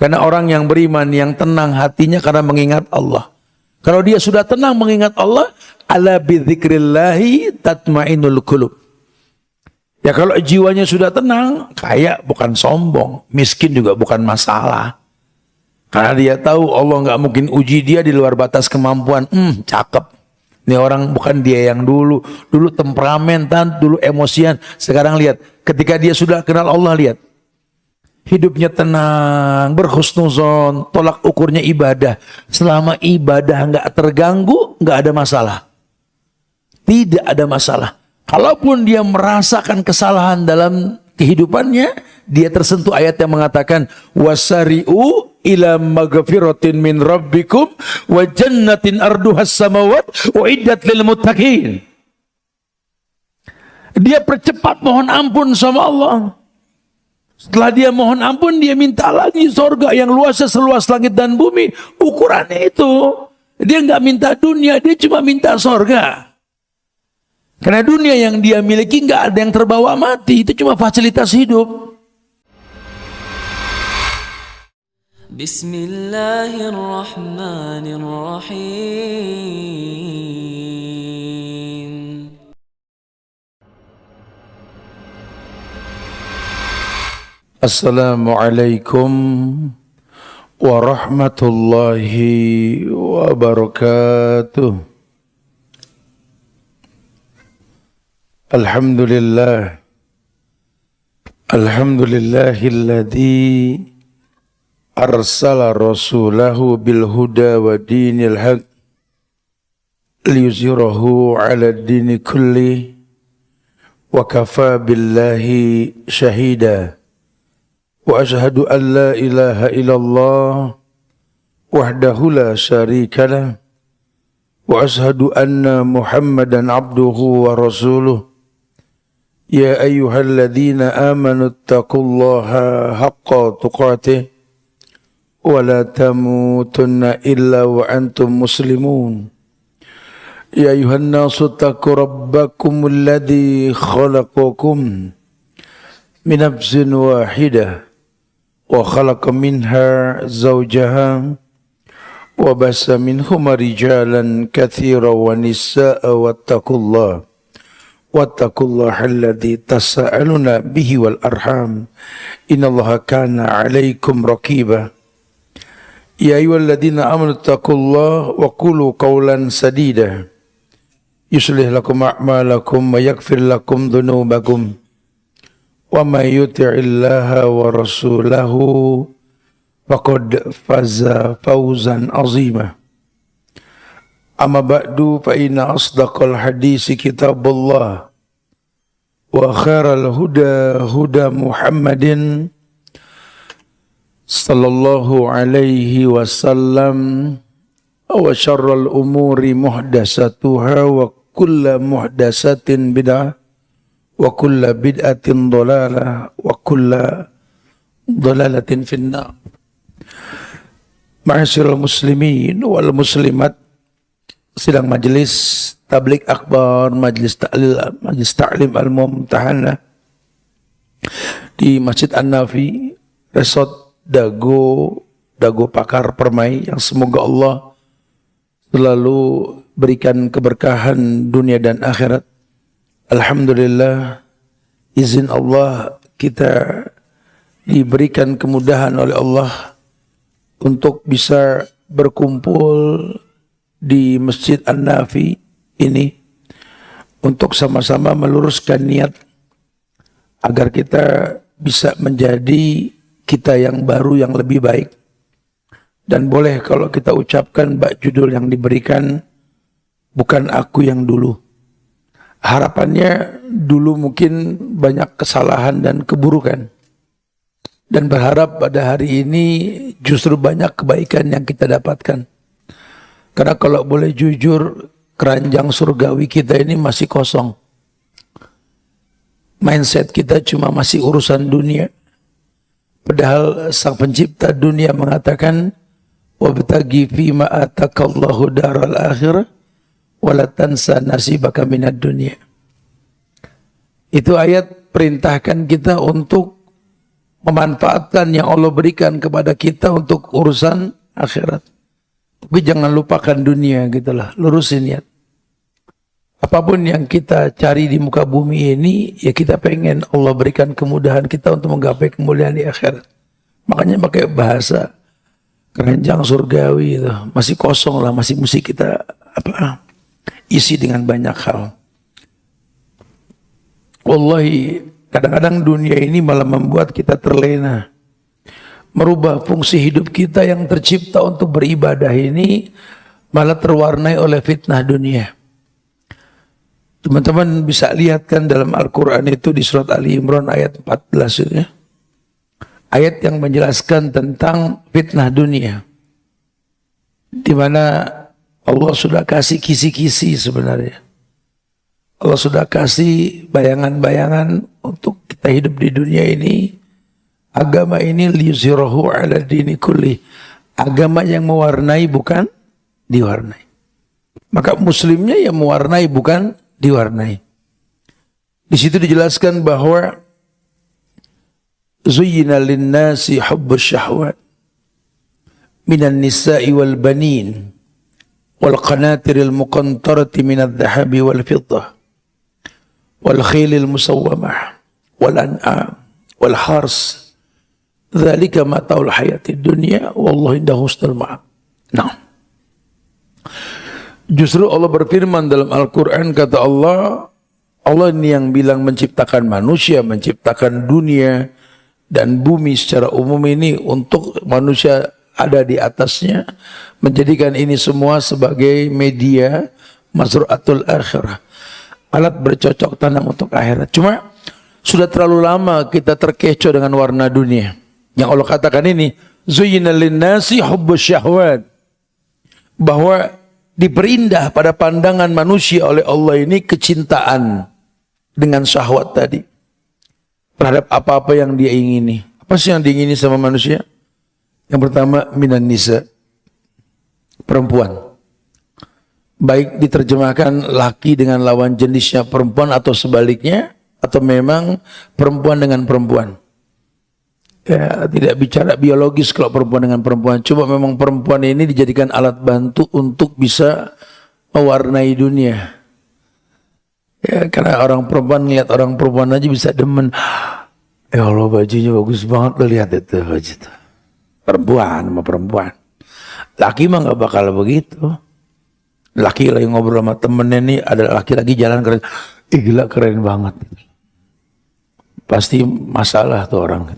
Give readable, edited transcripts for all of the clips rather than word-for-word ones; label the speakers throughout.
Speaker 1: Karena orang yang beriman, yang tenang hatinya karena mengingat Allah. Kalau dia sudah tenang mengingat Allah, ala bidzikrillahi tatmainul qulub. Ya kalau jiwanya sudah tenang, kaya bukan sombong, miskin juga bukan masalah. Karena dia tahu Allah nggak mungkin uji dia di luar batas kemampuan. Cakep. Ini orang bukan dia yang dulu temperamentan, dulu emosian. Sekarang lihat, ketika dia sudah kenal Allah, lihat. Hidupnya tenang, berhusnuzon, tolak ukurnya ibadah. Selama ibadah nggak terganggu, nggak ada masalah. Tidak ada masalah. Kalaupun dia merasakan kesalahan dalam kehidupannya, dia tersentuh ayat yang mengatakan wasari'u ila maghfiratin min rabbikum wa jannatin arduhas samawat wa iddat lil muttaqin. Dia percepat mohon ampun sama Allah. Setelah dia mohon ampun, dia minta lagi surga yang luasnya seluas langit dan bumi. Ukurannya itu. Dia nggak minta dunia, dia cuma minta surga. Karena dunia yang dia miliki nggak ada yang terbawa mati. Itu cuma fasilitas hidup.
Speaker 2: Bismillahirrahmanirrahim.
Speaker 1: Assalamualaikum warahmatullahi wabarakatuh. Alhamdulillah. Alhamdulillahilladzi arsala rasulahu bil huda wa dinil haq liyuzhirahu 'ala ad-dini kulli wa kafa billahi shahida. Wa ashhadu an la ilaha illallah wahdahu la syarika lah wa ashhadu anna Muhammadan abduhu wa rasuluh. Ya ayyuhalladzina amanu taqullaha haqqa tuqatih wa la tamutunna illa wa antum muslimun. Ya ayyuhan nasu taqu rabbakumul ladzi khalaqakum min nafsin wahidah wa khalaqa minha zawjaha wa bassa minhuma rijalan katsiran wa nisaa'a wattaqullaha alladzi tasaaluna bihi wal arham innallaha kana 'alaikum raqiba. Ya ayyuhalladzina amanu taqullaha wa qulu qawlan sadida yuslih lakum a'malakum wa yaghfir lakum dhunubakum wa may yuti'illaha wa rasulahu faqad faza fawzan azima. Amma ba'du fa inna asdaqal hadisi kitabullah wa khairal huda huda Muhammadin sallallahu alaihi wasallam wa syarrul umuri muhdatsatuha wa kullu muhdatsatin bid'ah wa kullu bid'atin dhalalah wa kullu dhalalatin finnar. Ma'asyiral muslimin wal muslimat, sidang majelis tabligh akbar, majelis ta'lim al-mumtahanah di Masjid An-Nafi, Resort Dago Pakar Permai, yang semoga Allah selalu berikan keberkahan dunia dan akhirat. Alhamdulillah, izin Allah kita diberikan kemudahan oleh Allah untuk bisa berkumpul di Masjid An-Nafi ini untuk sama-sama meluruskan niat agar kita bisa menjadi kita yang baru, yang lebih baik. Dan boleh kalau kita ucapkan bak judul yang diberikan, bukan aku yang dulu. Harapannya dulu mungkin banyak kesalahan dan keburukan. Dan berharap pada hari ini justru banyak kebaikan yang kita dapatkan. Karena kalau boleh jujur, keranjang surgawi kita ini masih kosong. Mindset kita cuma masih urusan dunia. Padahal sang pencipta dunia mengatakan, wabtaghi fima atakallahu daral akhirah wala tansa nasibaka minad dunya. Itu ayat perintahkan kita untuk memanfaatkan yang Allah berikan kepada kita untuk urusan akhirat. Tapi jangan lupakan dunia gitulah, lurusin niat. Apapun yang kita cari di muka bumi ini, ya kita pengen Allah berikan kemudahan kita untuk menggapai kemuliaan di akhirat. Makanya pakai bahasa keranjang surgawi itu, masih kosong lah, masih mesti kita isi dengan banyak hal. Wallahi, kadang-kadang dunia ini malah membuat kita terlena. Merubah fungsi hidup kita yang tercipta untuk beribadah ini malah terwarnai oleh fitnah dunia. Teman-teman bisa lihat kan dalam Al-Quran itu di surat Ali Imran ayat 14 itu ya. Ayat yang menjelaskan tentang fitnah dunia. Di mana Allah sudah kasih kisi-kisi sebenarnya. Allah sudah kasih bayangan-bayangan untuk kita hidup di dunia ini. Agama ini liyuzhirahu ala dini kulli. Agama yang mewarnai bukan diwarnai. Maka muslimnya yang mewarnai bukan diwarnai. Di situ dijelaskan bahwa zuyyina lin-nasi hubbus syahwat minan nisa'i wal banin wal qanatiril muqantarati minadh dhahabi wal fiddah wal khilil musawwamah wal an'am wal hars dzalika mata'ul hayatid dunya wallahu indahu husnul ma'ab. Nah, justru Allah berfirman dalam Al-Quran, kata Allah, Allah ini yang bilang menciptakan manusia, menciptakan dunia dan bumi secara umum ini untuk manusia ada di atasnya, menjadikan ini semua sebagai media mazru'atul akhirah, alat bercocok tanam untuk akhirat. Cuma sudah terlalu lama kita terkecoh dengan warna dunia. Yang Allah katakan ini, zuyyina lin-nasi hubbus syahwat, bahwa diperindah pada pandangan manusia oleh Allah ini kecintaan dengan syahwat tadi terhadap apa-apa yang dia ingini. Apa sih yang diingini sama manusia? Yang pertama, minan nisa, perempuan. Baik diterjemahkan laki dengan lawan jenisnya perempuan atau sebaliknya, atau memang perempuan dengan perempuan. Ya, tidak bicara biologis kalau perempuan dengan perempuan. Coba memang perempuan ini dijadikan alat bantu untuk bisa mewarnai dunia. Ya, karena orang perempuan ngeliat orang perempuan aja bisa demen. Ya Allah, bajunya bagus banget, lo lihat itu baju itu. Perempuan sama perempuan. Laki mah nggak bakal begitu. Laki lagi ngobrol sama temennya nih, ada laki-laki jalan keren. Gila keren banget. Pasti masalah tuh orang.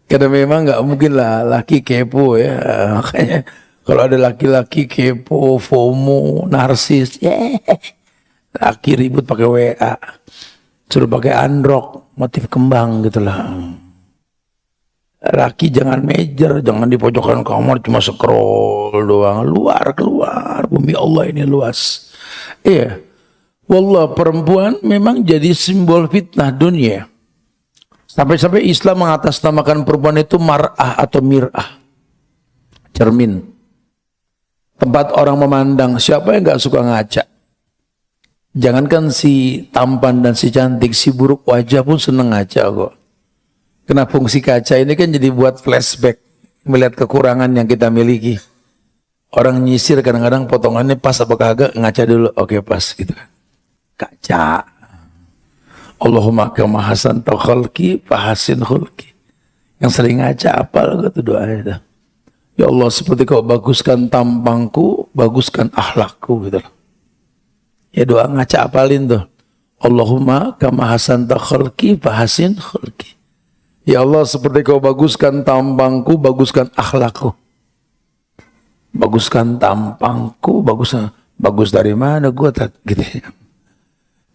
Speaker 1: Karena memang nggak mungkin lah laki kepo ya. Makanya kalau ada laki-laki kepo, FOMO, narsis, laki ribut pakai WA, suruh pakai android, motif kembang gitulah. Laki jangan major, jangan di pojokan kamar cuma scroll doang, keluar, bumi Allah ini luas. Iya, wallah perempuan memang jadi simbol fitnah dunia. Sampai-sampai Islam mengatasnamakan perempuan itu mar'ah atau mir'ah, cermin, tempat orang memandang. Siapa yang gak suka ngaca? Jangankan si tampan dan si cantik, si buruk wajah pun seneng ngaca kok. Karena fungsi kaca ini kan jadi buat flashback, melihat kekurangan yang kita miliki. Orang nyisir kadang-kadang potongannya pas apa kagak, ngaca dulu, oke pas gitu kan. Kaca. Allahumma kama hasan ta khalqi fahasin khulqi. Yang sering ngaca apal gitu doa itu. Ya Allah, seperti kau baguskan tampangku, baguskan akhlakku gitu. Ya doa ngaca apalin tuh. Allahumma kama hasan ta khalqi fahasin khulqi. Ya Allah, seperti kau baguskan tampangku, baguskan akhlakku. Baguskan tampangku, bagus dari mana gua gitu ya.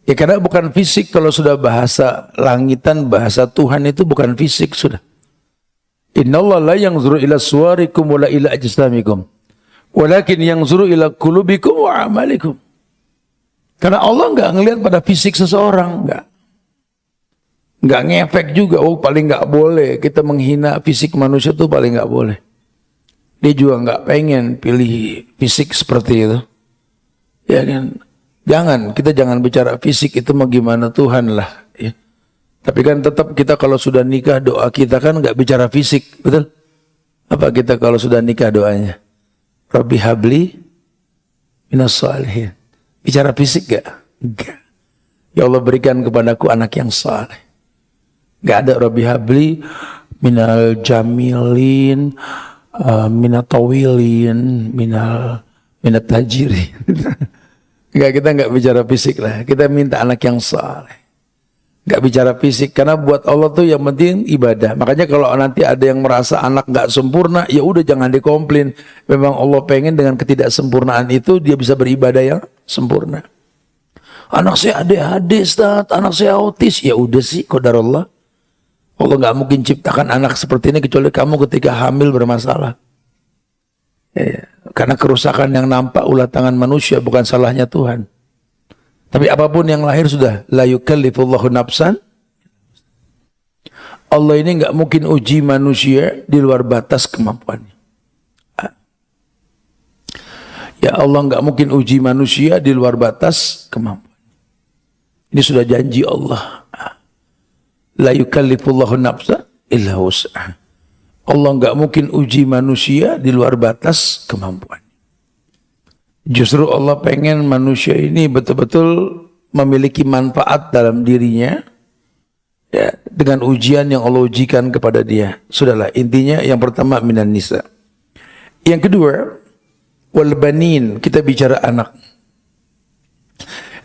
Speaker 1: Ya karena bukan fisik, kalau sudah bahasa langitan, bahasa Tuhan itu bukan fisik sudah. Innallaha la yanzuru ila suwarikum wa la ila ajsamikum, walakin yanzuru ila qulubikum wa amalikum. Karena Allah enggak ngelihat pada fisik seseorang, enggak ngefek juga. Oh, paling enggak boleh kita menghina fisik manusia itu, paling enggak boleh. Dia juga enggak pengen pilih fisik seperti itu. Ya kan? Kita jangan bicara fisik itu mau gimana Tuhan lah ya. Tapi kan tetap kita kalau sudah nikah doa kita kan nggak bicara fisik, betul? Apa kita kalau sudah nikah doanya? Rabbi habli minas shalihin. Bicara fisik gak? Enggak. Ya Allah berikan kepadaku anak yang saleh. Gak ada Rabbi habli minal jamilin, minat tawilin, minat tajirin. Enggak, kita nggak bicara fisik lah. Kita minta anak yang saleh. Nggak bicara fisik, karena buat Allah tuh yang penting ibadah. Makanya kalau nanti ada yang merasa anak nggak sempurna, ya udah jangan dikomplain. Memang Allah pengen dengan ketidaksempurnaan itu dia bisa beribadah yang sempurna. Anak saya ADHD, Ustaz, anak saya autis, ya udah sih, qadarullah. Allah nggak mungkin ciptakan anak seperti ini kecuali kamu ketika hamil bermasalah. Ya, karena kerusakan yang nampak ulah tangan manusia bukan salahnya Tuhan. Tapi apapun yang lahir sudah la yukallifullahu nafsan. Allah ini nggak mungkin uji manusia di luar batas kemampuannya. Ya Allah nggak mungkin uji manusia di luar batas kemampuan. Ini sudah janji Allah. La yukallifullahu nafsan illa wus'aha. Allah nggak mungkin uji manusia di luar batas kemampuan. Justru Allah pengen manusia ini betul-betul memiliki manfaat dalam dirinya, ya, dengan ujian yang Allah ujikan kepada dia. Sudahlah, intinya yang pertama minan nisa. Yang kedua, wal banin, kita bicara anak.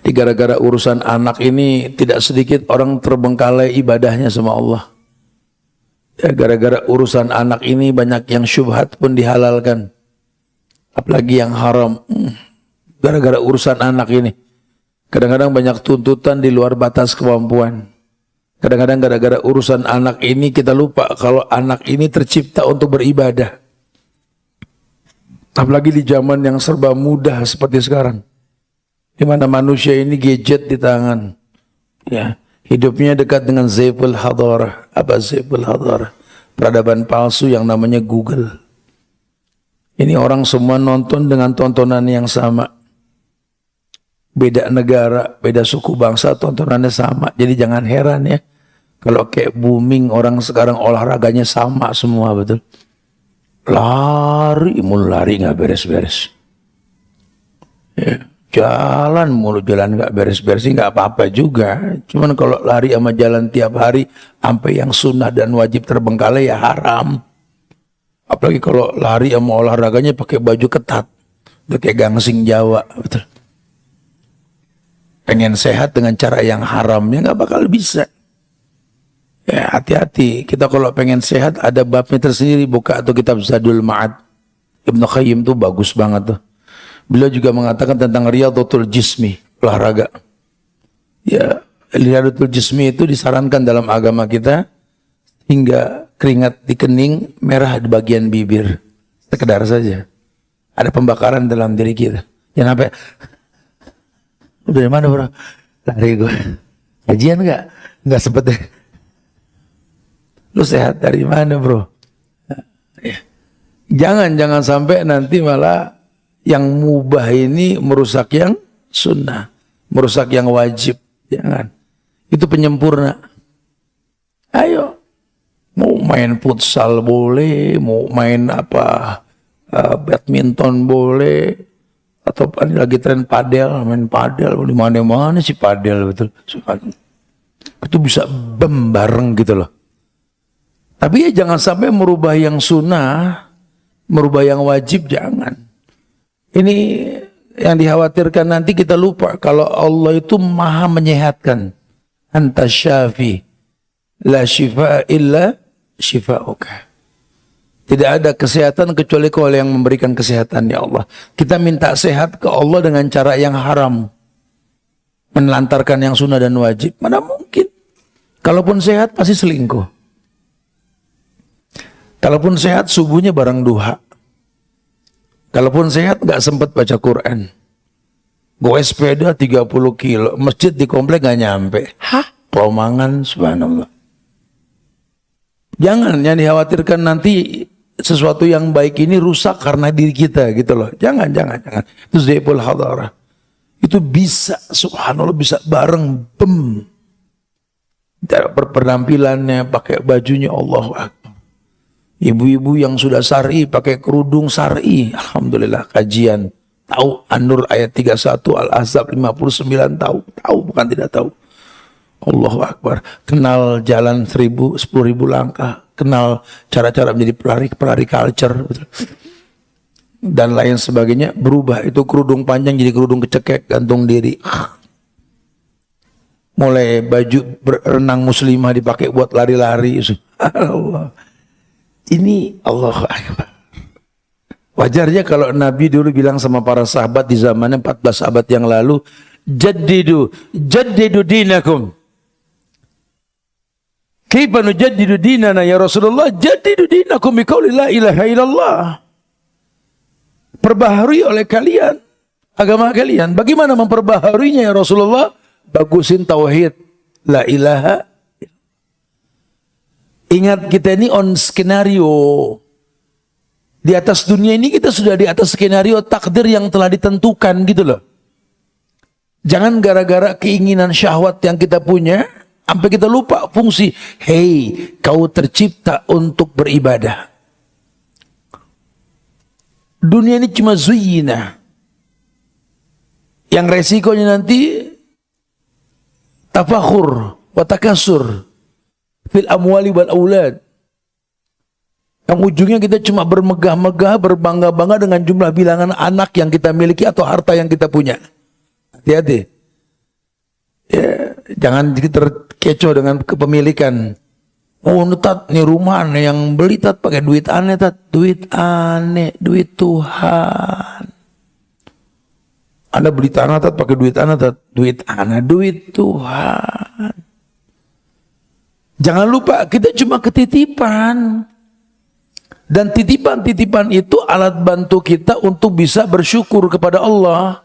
Speaker 1: Gara-gara urusan anak ini tidak sedikit orang terbengkalai ibadahnya sama Allah. Ya, gara-gara urusan anak ini banyak yang syubhat pun dihalalkan. Apalagi yang haram. Gara-gara urusan anak ini. Kadang-kadang banyak tuntutan di luar batas kemampuan. Kadang-kadang gara-gara urusan anak ini kita lupa kalau anak ini tercipta untuk beribadah. Apalagi di zaman yang serba mudah seperti sekarang. Di mana manusia ini gadget di tangan. Ya, hidupnya dekat dengan Zaiful Hadarah. Apa Zaiful Hadarah? Peradaban palsu yang namanya Google. Ini orang semua nonton dengan tontonan yang sama. Beda negara, beda suku bangsa, tontonannya sama. Jadi jangan heran ya. Kalau kayak booming orang sekarang olahraganya sama semua, betul. Lari, mulu lari nggak beres-beres. Ya, jalan mulu jalan nggak beres-beres, nggak apa-apa juga. Cuman kalau lari sama jalan tiap hari, sampai yang sunnah dan wajib terbengkalai ya haram. Apalagi kalau lari sama olahraganya pakai baju ketat. Udah kayak gangsing Jawa. Betul. Pengen sehat dengan cara yang haramnya nggak bakal bisa. Ya hati-hati. Kita kalau pengen sehat ada babnya tersendiri. Buka atau kitab Zadul Ma'ad. Ibnu Qayyim tuh bagus banget tuh. Beliau juga mengatakan tentang Riyadhatul Jismi. Olahraga. Ya, Riyadhatul Jismi itu disarankan dalam agama kita. Hingga keringat di kening, merah di bagian bibir. Sekedar saja. Ada pembakaran dalam diri kita. Jangan sampai, udah dari mana bro? Lari gue. Kajian gak? Gak sempet deh. Lu sehat dari mana bro? Jangan sampai nanti malah yang mubah ini merusak yang sunnah. Merusak yang wajib. Jangan. Itu penyempurna. Ayo. Mau main futsal boleh, mau main apa badminton boleh, atau lagi tren padel, main padel di mana-mana sih padel betul. Itu bisa bareng gitu loh. Tapi ya jangan sampai merubah yang sunnah, merubah yang wajib, jangan. Ini yang dikhawatirkan nanti kita lupa kalau Allah itu maha menyehatkan. Anta syafi, la syifa illa syifa'uka. Tidak ada kesehatan kecuali Kau yang memberikan kesehatan ya Allah. Kita minta sehat ke Allah dengan cara yang haram. Menelantarkan yang sunnah dan wajib. Mana mungkin. Kalaupun sehat pasti selingkuh. Kalaupun sehat subuhnya bareng duha. Kalaupun sehat gak sempat baca Quran. Gue sepeda 30 kilo. Masjid di komplek gak nyampe. Hah? Peromangan subhanallah. Jangan yang dikhawatirkan nanti sesuatu yang baik ini rusak karena diri kita gitu loh. Jangan. Itu Zaiful Hadarah. Itu bisa subhanallah bisa bareng Penampilannya, pakai bajunya, Allahu Akbar. Ibu-ibu yang sudah syar'i pakai kerudung syar'i, alhamdulillah. Kajian tahu An-Nur ayat 31, Al-Ahzab 59, tahu bukan tidak tahu. Allahu Akbar. Kenal jalan 10.000 langkah, kenal cara-cara menjadi pelari culture, betul. Dan lain sebagainya. Berubah, itu kerudung panjang jadi kerudung kecekek, gantung diri. Mulai baju berenang muslimah dipakai buat lari-lari. Allah. Ini Allah Akbar. Wajarnya kalau Nabi dulu bilang sama para sahabat di zamannya 14 abad yang lalu, jaddidu dinakum. Kaifa nujaddidu dinana ya Rasulullah? Jaddidu dinakum biqauli la ilaha illallah. Perbaharui oleh kalian agama kalian. Bagaimana memperbaharuinya ya Rasulullah? Bagusin tauhid la ilaha. Ingat, kita ini on skenario. Di atas dunia ini kita sudah di atas skenario takdir yang telah ditentukan gitu loh. Jangan gara-gara keinginan syahwat yang kita punya sampai kita lupa fungsi. Hei, kau tercipta untuk beribadah. Dunia ini cuma zuyina. Yang resikonya nanti tafakhur wa takasur fil amwali wal aulad. Yang ujungnya kita cuma bermegah-megah, berbangga-bangga dengan jumlah bilangan anak yang kita miliki atau harta yang kita punya. Hati-hati. Ya, jangan terkecoh dengan kepemilikan. Oh, tat, nih rumah nih yang beli tat pakai duit aneh tat, duit aneh, duit Tuhan. Anda beli tanah tat pakai duit aneh tat, duit aneh, duit Tuhan. Jangan lupa kita cuma ketitipan. Dan titipan-titipan itu alat bantu kita untuk bisa bersyukur kepada Allah.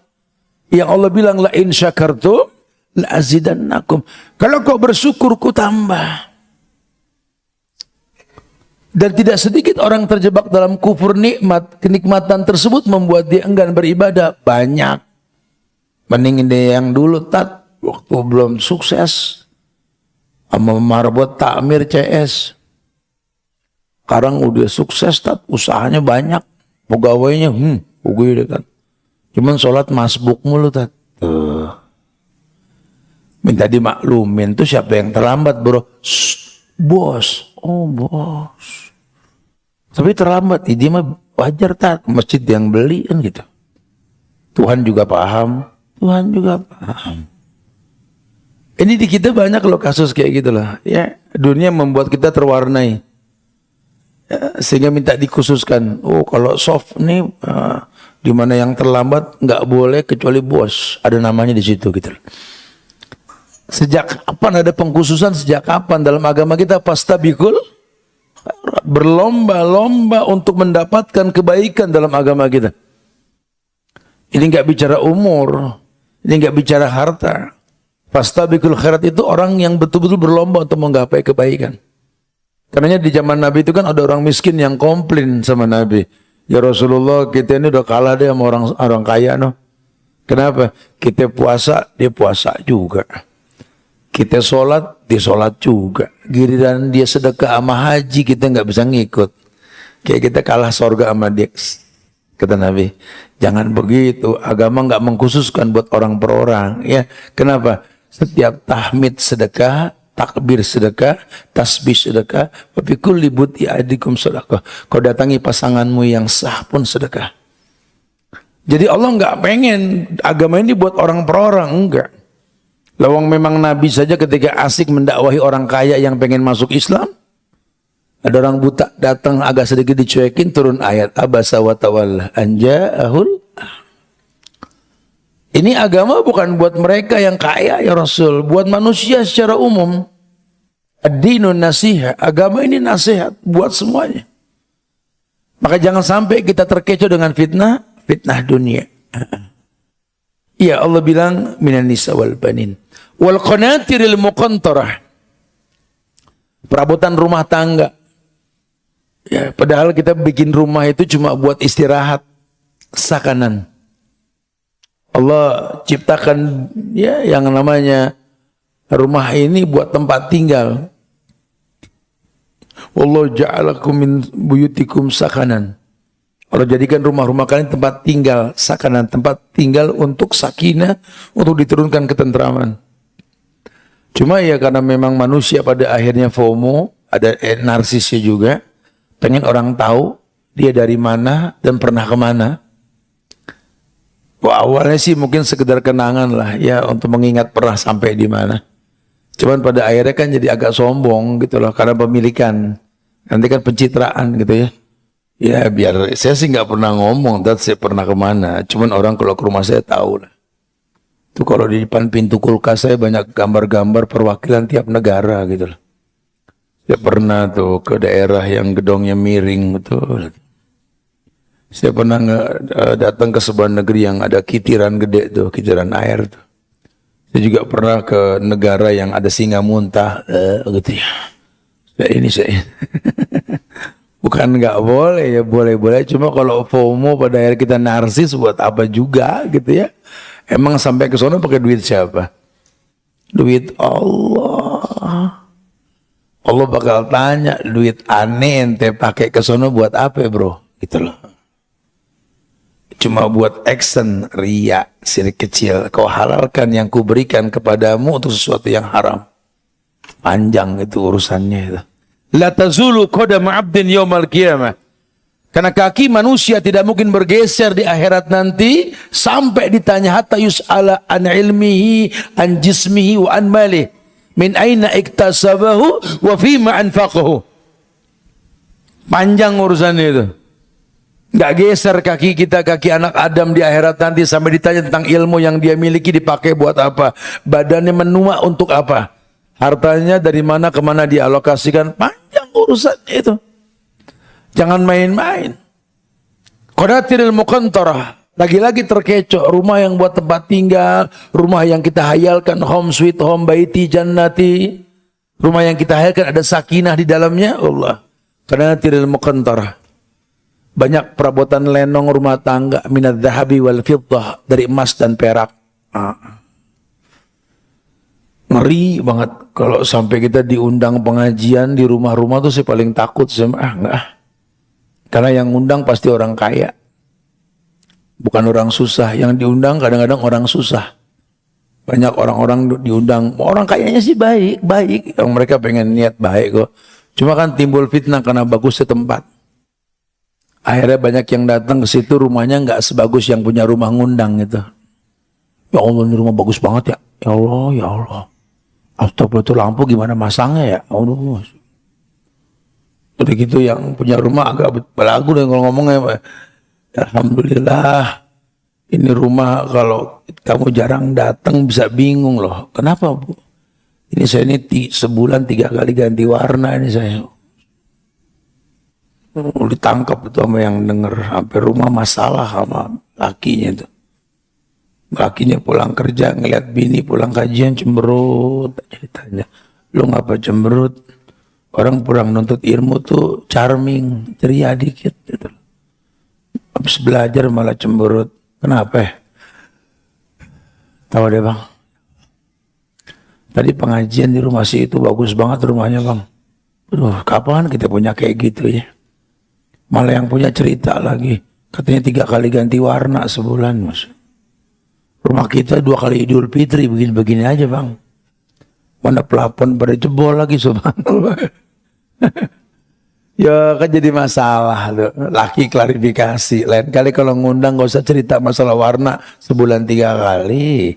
Speaker 1: Yang Allah bilang, la in syakartum la azidannakum. Kalau kau bersyukur, ku tambah. Dan tidak sedikit orang terjebak dalam kufur nikmat. Kenikmatan tersebut membuat dia enggan beribadah. Banyak. Mending dia yang dulu tat, waktu belum sukses, sama marbot takmir CS. Sekarang udah sukses, tat, usahanya banyak, pegawainya, pegawai dekat. Cuman sholat masbuk mulu, tat. Minta dimaklumin tuh siapa yang terlambat, bro? Bos. Oh, bos. Tapi terlambat, dia mah wajar, tat. Masjid yang beli kan gitu. Tuhan juga paham. Tuhan juga paham. Ini di kita banyak loh kasus kayak gitu lah. Ya, dunia membuat kita terwarnai. Sehingga minta dikhususkan. Oh, kalau soft nih di mana yang terlambat nggak boleh kecuali bos. Ada namanya di situ gitu. Sejak kapan ada pengkhususan? Sejak kapan dalam agama kita? Fastabikul, berlomba-lomba untuk mendapatkan kebaikan dalam agama kita. Ini nggak bicara umur, ini nggak bicara harta. Fastabikul khairat itu orang yang betul-betul berlomba untuk menggapai kebaikan. Karena di zaman Nabi itu kan ada orang miskin yang komplain sama Nabi. Ya Rasulullah, kita ini udah kalah deh sama orang kaya, no. Kenapa? Kita puasa, dia puasa juga. Kita sholat, dia sholat juga. Giliran dia sedekah sama haji, kita nggak bisa ngikut. Kayak kita kalah surga sama dia. Kata Nabi, jangan begitu. Agama nggak mengkhususkan buat orang per orang. Ya, kenapa? Setiap tahmid sedekah, takbir sedekah, tasbih sedekah, wa fi kulli bud'i adikum sedekah. Kau datangi pasanganmu yang sah pun sedekah. Jadi Allah nggak pengen agama ini buat orang per orang, enggak. Lawang memang Nabi saja ketika asik mendakwahi orang kaya yang pengen masuk Islam, ada orang buta datang agak sedikit dicuekin, turun ayat abasa wa tawalla anja'ahul. Ini agama bukan buat mereka yang kaya ya Rasul, buat manusia secara umum. Ad-dinun nasiha, agama ini nasihat buat semuanya. Maka jangan sampai kita terkecoh dengan fitnah dunia. Ya Allah bilang minan nisa wal banin wal qanatiril muqantarah. Perabotan rumah tangga. Ya, padahal kita bikin rumah itu cuma buat istirahat, sakanan. Allah ciptakan ya yang namanya rumah ini buat tempat tinggal. Wallahu ja'alakum min buyutikum sakanan. Allah jadikan rumah-rumah kalian tempat tinggal, sakanan, tempat tinggal untuk sakinah, untuk diturunkan ketentraman. Cuma ya karena memang manusia pada akhirnya FOMO, ada narsisnya juga, pengen orang tahu dia dari mana dan pernah kemana. Wah, awalnya sih mungkin sekedar kenangan lah ya untuk mengingat pernah sampai di mana. Cuman pada akhirnya kan jadi agak sombong gitu loh karena pemilikan. Nanti kan pencitraan gitu ya. Ya biar saya sih nggak pernah ngomong dat saya pernah kemana. Cuman orang kalau ke rumah saya tahu lah. Itu kalau di depan pintu kulkas saya banyak gambar-gambar perwakilan tiap negara gitu loh. Saya pernah tuh ke daerah yang gedongnya miring betul. Saya pernah datang ke sebuah negeri yang ada kitiran gede tuh, kitiran air tuh. Saya juga pernah ke negara yang ada singa muntah, gitu ya. Saya bukan nggak boleh ya, boleh-boleh. Cuma kalau FOMO pada akhirnya kita narsis buat apa juga gitu ya. Emang sampai ke sana pakai duit siapa? Duit Allah. Allah bakal tanya, duit aneh ente pakai ke sana buat apa bro? Gitu loh. Cuma buat action, riya, syirik kecil. Kau halalkan yang kuberikan kepadamu untuk sesuatu yang haram. Panjang itu urusannya itu. La tazulu qadama 'abdin yaumal qiyamah. Karena kaki manusia tidak mungkin bergeser di akhirat nanti sampai ditanya hatta yus'ala an ilmihi, an jismihi wa an malih. Min aina iktasabahu wa fima anfaqahu. Panjang urusannya itu. Nggak geser kaki kita, kaki anak Adam di akhirat nanti sampai ditanya tentang ilmu yang dia miliki dipakai buat apa, badannya menua untuk apa, hartanya dari mana kemana dialokasikan. Panjang urusan itu, jangan main-main. Qanatiril muqantarah, lagi-lagi terkecoh, rumah yang buat tempat tinggal, rumah yang kita hayalkan home sweet home baiti jannati, rumah yang kita hayalkan ada sakinah di dalamnya. Allah, qanatiril muqantarah. Banyak perabotan lenong rumah tangga minadz zahabi wal fiddah, dari emas dan perak. Ngeri banget kalau sampai kita diundang pengajian di rumah-rumah tuh saya paling takut sama enggak. Karena yang undang pasti orang kaya. Bukan orang susah, yang diundang kadang-kadang orang susah. Banyak orang-orang diundang, orang kayanya sih baik, yang mereka pengen niat baik kok. Cuma kan timbul fitnah karena bagusnya tempat. Akhirnya banyak yang datang ke situ rumahnya nggak sebagus yang punya rumah ngundang gitu. Ya Allah, ini rumah bagus banget ya. Ya Allah, ya Allah. Astagfirullah, itu lampu gimana masangnya ya? Allah. Udah gitu yang punya rumah agak belagu deh kalau ngomongnya. Alhamdulillah. Ini rumah kalau kamu jarang datang bisa bingung loh. Kenapa Bu? Ini saya ini sebulan 3 kali ganti warna ini saya. Ditangkap itu sama yang denger, sampai rumah masalah sama lakinya itu. Lakinya pulang kerja ngeliat bini pulang kajian cemberut, jadi tanya, lu ngapa cemberut? Orang pulang nuntut ilmu tuh charming, ceria dikit gitu. Habis belajar malah cemberut. Kenapa ya? Tahu deh bang, tadi pengajian di rumah si itu bagus banget rumahnya bang. Aduh, kapan kita punya kayak gitu ya? Malah yang punya cerita lagi, katanya 3 kali ganti warna sebulan mas. Rumah kita 2 kali Idul Fitri begini-begini aja bang. Mana plafon pada jebol lagi subhanallah. Ya kan jadi masalah tuh. Laki klarifikasi. Lain kali kalau ngundang gak usah cerita masalah warna sebulan 3 kali.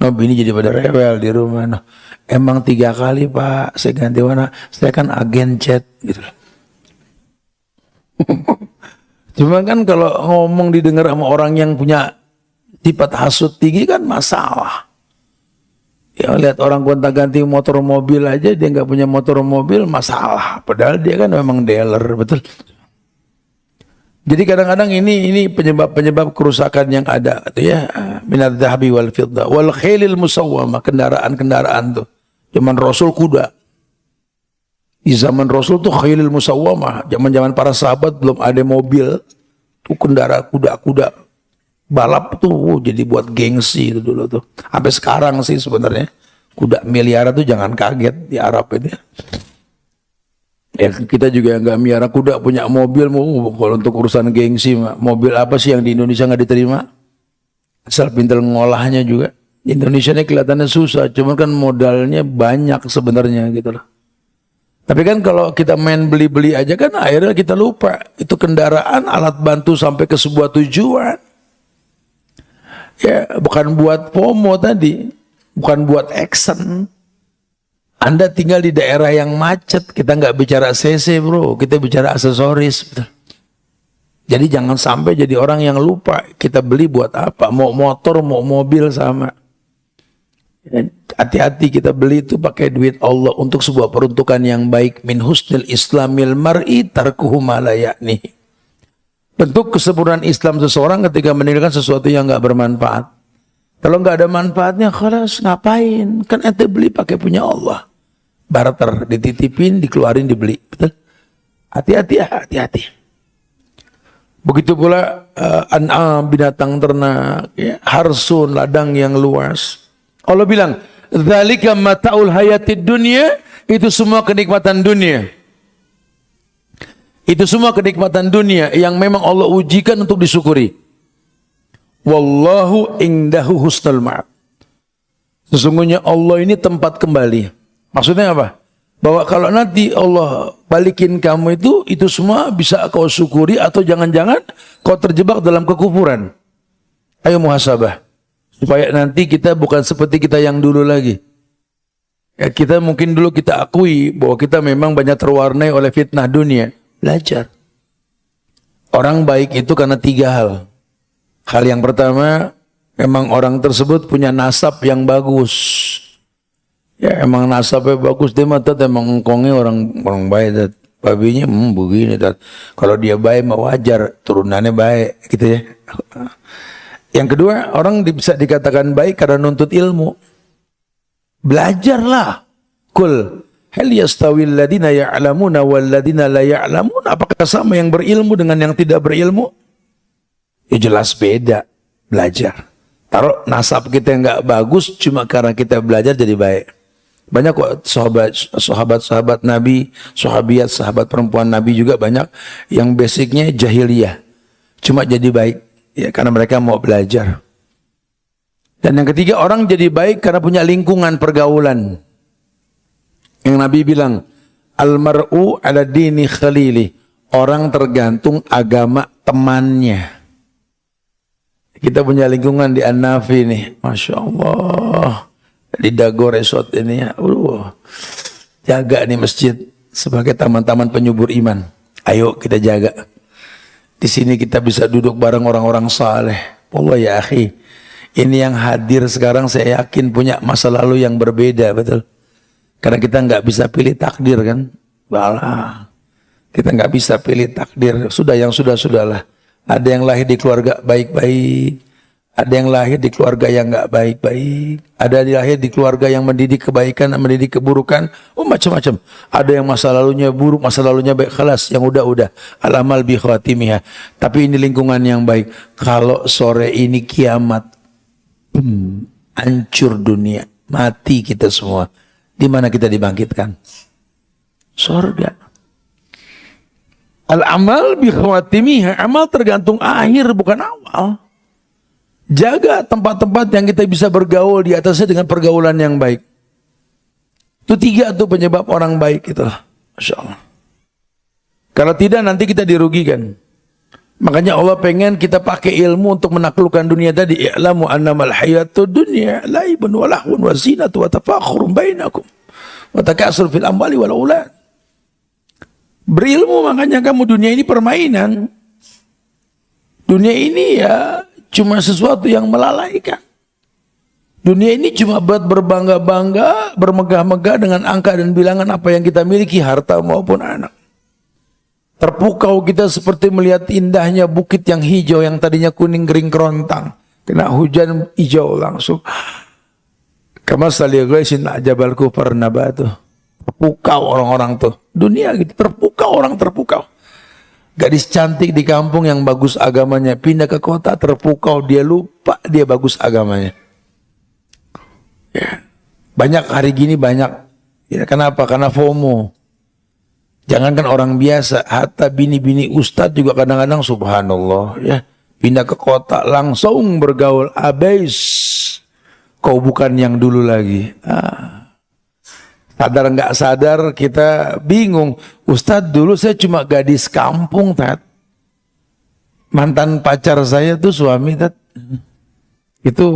Speaker 1: No bini jadi pada rewel di rumah. No, emang 3 kali pak saya ganti warna. Saya kan agen chat gitu. Cuma kan kalau ngomong didengar sama orang yang punya sifat hasut tinggi kan masalah. Ya lihat orang gonta-ganti motor mobil aja dia nggak punya motor mobil masalah. Padahal dia kan memang dealer betul. Jadi kadang-kadang ini penyebab kerusakan yang ada itu ya, minadz zahabi wal fiddah wal khailil musawwamah, kendaraan tuh. Zaman Rasul kuda. Di zaman Rasul tuh khailil musawwamah, zaman-zaman para sahabat belum ada mobil, tuh kuda balap tuh jadi buat gengsi itu dulu tuh. Sampai sekarang sih sebenarnya Kuda miliaran tuh jangan kaget di Arab itu. Ya kita juga nggak miara kuda, punya mobil, mau kalau untuk urusan gengsi, mobil apa sih yang di Indonesia nggak diterima? Asal pintar ngolahnya juga. Indonesia ini kelihatannya susah, cuman kan modalnya banyak sebenarnya gitu loh. Tapi kan kalau kita main beli-beli aja kan akhirnya kita lupa itu kendaraan alat bantu sampai ke sebuah tujuan. Ya bukan buat FOMO tadi, bukan buat action. Anda tinggal di daerah yang macet, kita nggak bicara CC bro, kita bicara aksesoris. Betul. Jadi jangan sampai jadi orang yang lupa kita beli buat apa, mau motor, mau mobil sama. Hati-hati kita beli itu pakai duit Allah untuk sebuah peruntukan yang baik. Min husnil islamil mar'i tarkuhu ma la ya'ni. Bentuk kesempurnaan Islam seseorang ketika meninggalkan sesuatu yang nggak bermanfaat. Kalau nggak ada manfaatnya, khalas ngapain? Kan ente beli pakai punya Allah. Barter, dititipin, dikeluarin, dibeli. Betul? Hati-hati ya, hati-hati. Begitu pula an'am, binatang ternak, ya, harsun, ladang yang luas. Allah bilang, dzalika mata'ul hayatid dunya, itu semua kenikmatan dunia. Itu semua kenikmatan dunia yang memang Allah ujikan untuk disyukuri. Wallahu indahu husnul ma'ab. Sesungguhnya Allah ini tempat kembali. Maksudnya apa? Bahwa kalau nanti Allah balikin kamu itu semua bisa kau syukuri atau jangan-jangan kau terjebak dalam kekufuran. Ayo muhasabah. Supaya nanti kita bukan seperti kita yang dulu lagi. Ya, kita mungkin dulu kita akui bahwa kita memang banyak terwarnai oleh fitnah dunia. Belajar. Orang baik itu karena 3 hal. Hal yang pertama, memang orang tersebut punya nasab yang bagus. Ya emang nasabnya bagus, dia mah emang engkongnya orang baik, tat. Babinya begini, tat. Kalau dia baik mah wajar, turunannya baik gitu ya. Yang kedua, orang bisa dikatakan baik karena nuntut ilmu. Belajarlah. Kul hal yastawil ladina ya'lamuna wal ladina la ya'lamun. Apakah sama yang berilmu dengan yang tidak berilmu? Ya jelas beda. Belajar. Taruh nasab kita yang nggak bagus cuma karena kita belajar jadi baik. Banyak kok sahabat Nabi, sahabiat, sahabat perempuan Nabi juga banyak yang basicnya jahiliyah. Cuma jadi baik ya karena mereka mau belajar. Dan yang ketiga, orang jadi baik karena punya lingkungan pergaulan. Yang Nabi bilang, almar'u ala dini khalili. Orang tergantung agama temannya. Kita punya lingkungan di An-Nafi nih, Masya Allah. Di Dago Resort ini ya, jaga nih masjid sebagai taman-taman penyubur iman. Ayo kita jaga. Di sini kita bisa duduk bareng orang-orang saleh. Allah ya akhi, ini yang hadir sekarang saya yakin punya masa lalu yang berbeda, betul. Karena kita nggak bisa pilih takdir kan, balah. Kita nggak bisa pilih takdir. Sudah yang sudah-sudahlah. Ada yang lahir di keluarga baik-baik. Ada yang lahir di keluarga yang nggak baik-baik. Ada yang lahir di keluarga yang mendidik kebaikan, mendidik keburukan. Oh macam-macam. Ada yang masa lalunya buruk, masa lalunya baik. Khalas, yang udah-udah. Alamal bi khawatimihah. Tapi ini lingkungan yang baik. Kalau sore ini kiamat, hancur dunia, mati kita semua. Di mana kita dibangkitkan? Surga. Al-amal bi khawatimihah. Amal tergantung akhir, bukan awal. Jaga tempat-tempat yang kita bisa bergaul di atasnya dengan pergaulan yang baik. Itu 3 tuh penyebab orang baik itulah. Masya Allah. Kalau tidak nanti kita dirugikan. Makanya Allah pengen kita pakai ilmu untuk menaklukkan dunia tadi. I'lamu annamal hayatud dunya laibun wa lahwun wa zinatu wa tafakhurun bainakum wa takasur fil amwali wal aulad. Berilmu makanya kamu dunia ini permainan. Dunia ini ya cuma sesuatu yang melalaikan. Dunia ini cuma buat berbangga-bangga, bermegah-megah dengan angka dan bilangan apa yang kita miliki, harta maupun anak. Terpukau kita seperti melihat indahnya bukit yang hijau yang tadinya kuning kering kerontang. Kena hujan hijau langsung. Kama saliyagaisin ajabal kufar nabatu. Terpukau orang-orang tuh. Dunia gitu, terpukau orang terpukau. Gadis cantik di kampung yang bagus agamanya pindah ke kota, terpukau, dia lupa dia bagus agamanya. Ya. Banyak hari gini banyak. Ya, kenapa? Karena FOMO. Jangankan orang biasa, hatta bini-bini ustadz juga kadang-kadang subhanallah ya. Pindah ke kota langsung bergaul abis. Kau bukan yang dulu lagi. Sadar nggak sadar kita bingung. Ustadz dulu saya cuma gadis kampung, Tat. Mantan pacar saya tuh suami, Tat. Itu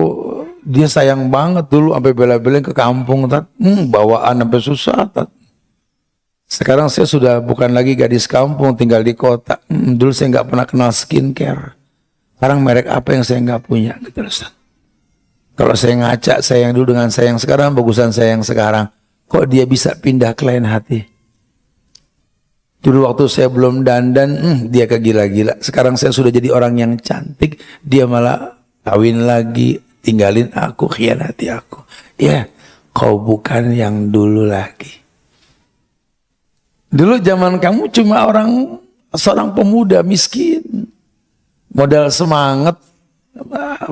Speaker 1: dia sayang banget dulu sampai bela-belain ke kampung, Tat. Bawaan sampai susah, Tat. Sekarang saya sudah bukan lagi gadis kampung, tinggal di kota. Dulu saya nggak pernah kenal skincare. Sekarang merek apa yang saya nggak punya, gitu, Ustaz. Kalau saya ngaca saya yang dulu dengan saya yang sekarang, bagusan saya yang sekarang. Kok dia bisa pindah ke lain hati? Dulu waktu saya belum dandan, dia kegila-gila. Sekarang saya sudah jadi orang yang cantik, dia malah kawin lagi, tinggalin aku, khianati aku. Ya, kau bukan yang dulu lagi. Dulu zaman kamu cuma seorang pemuda miskin. Modal semangat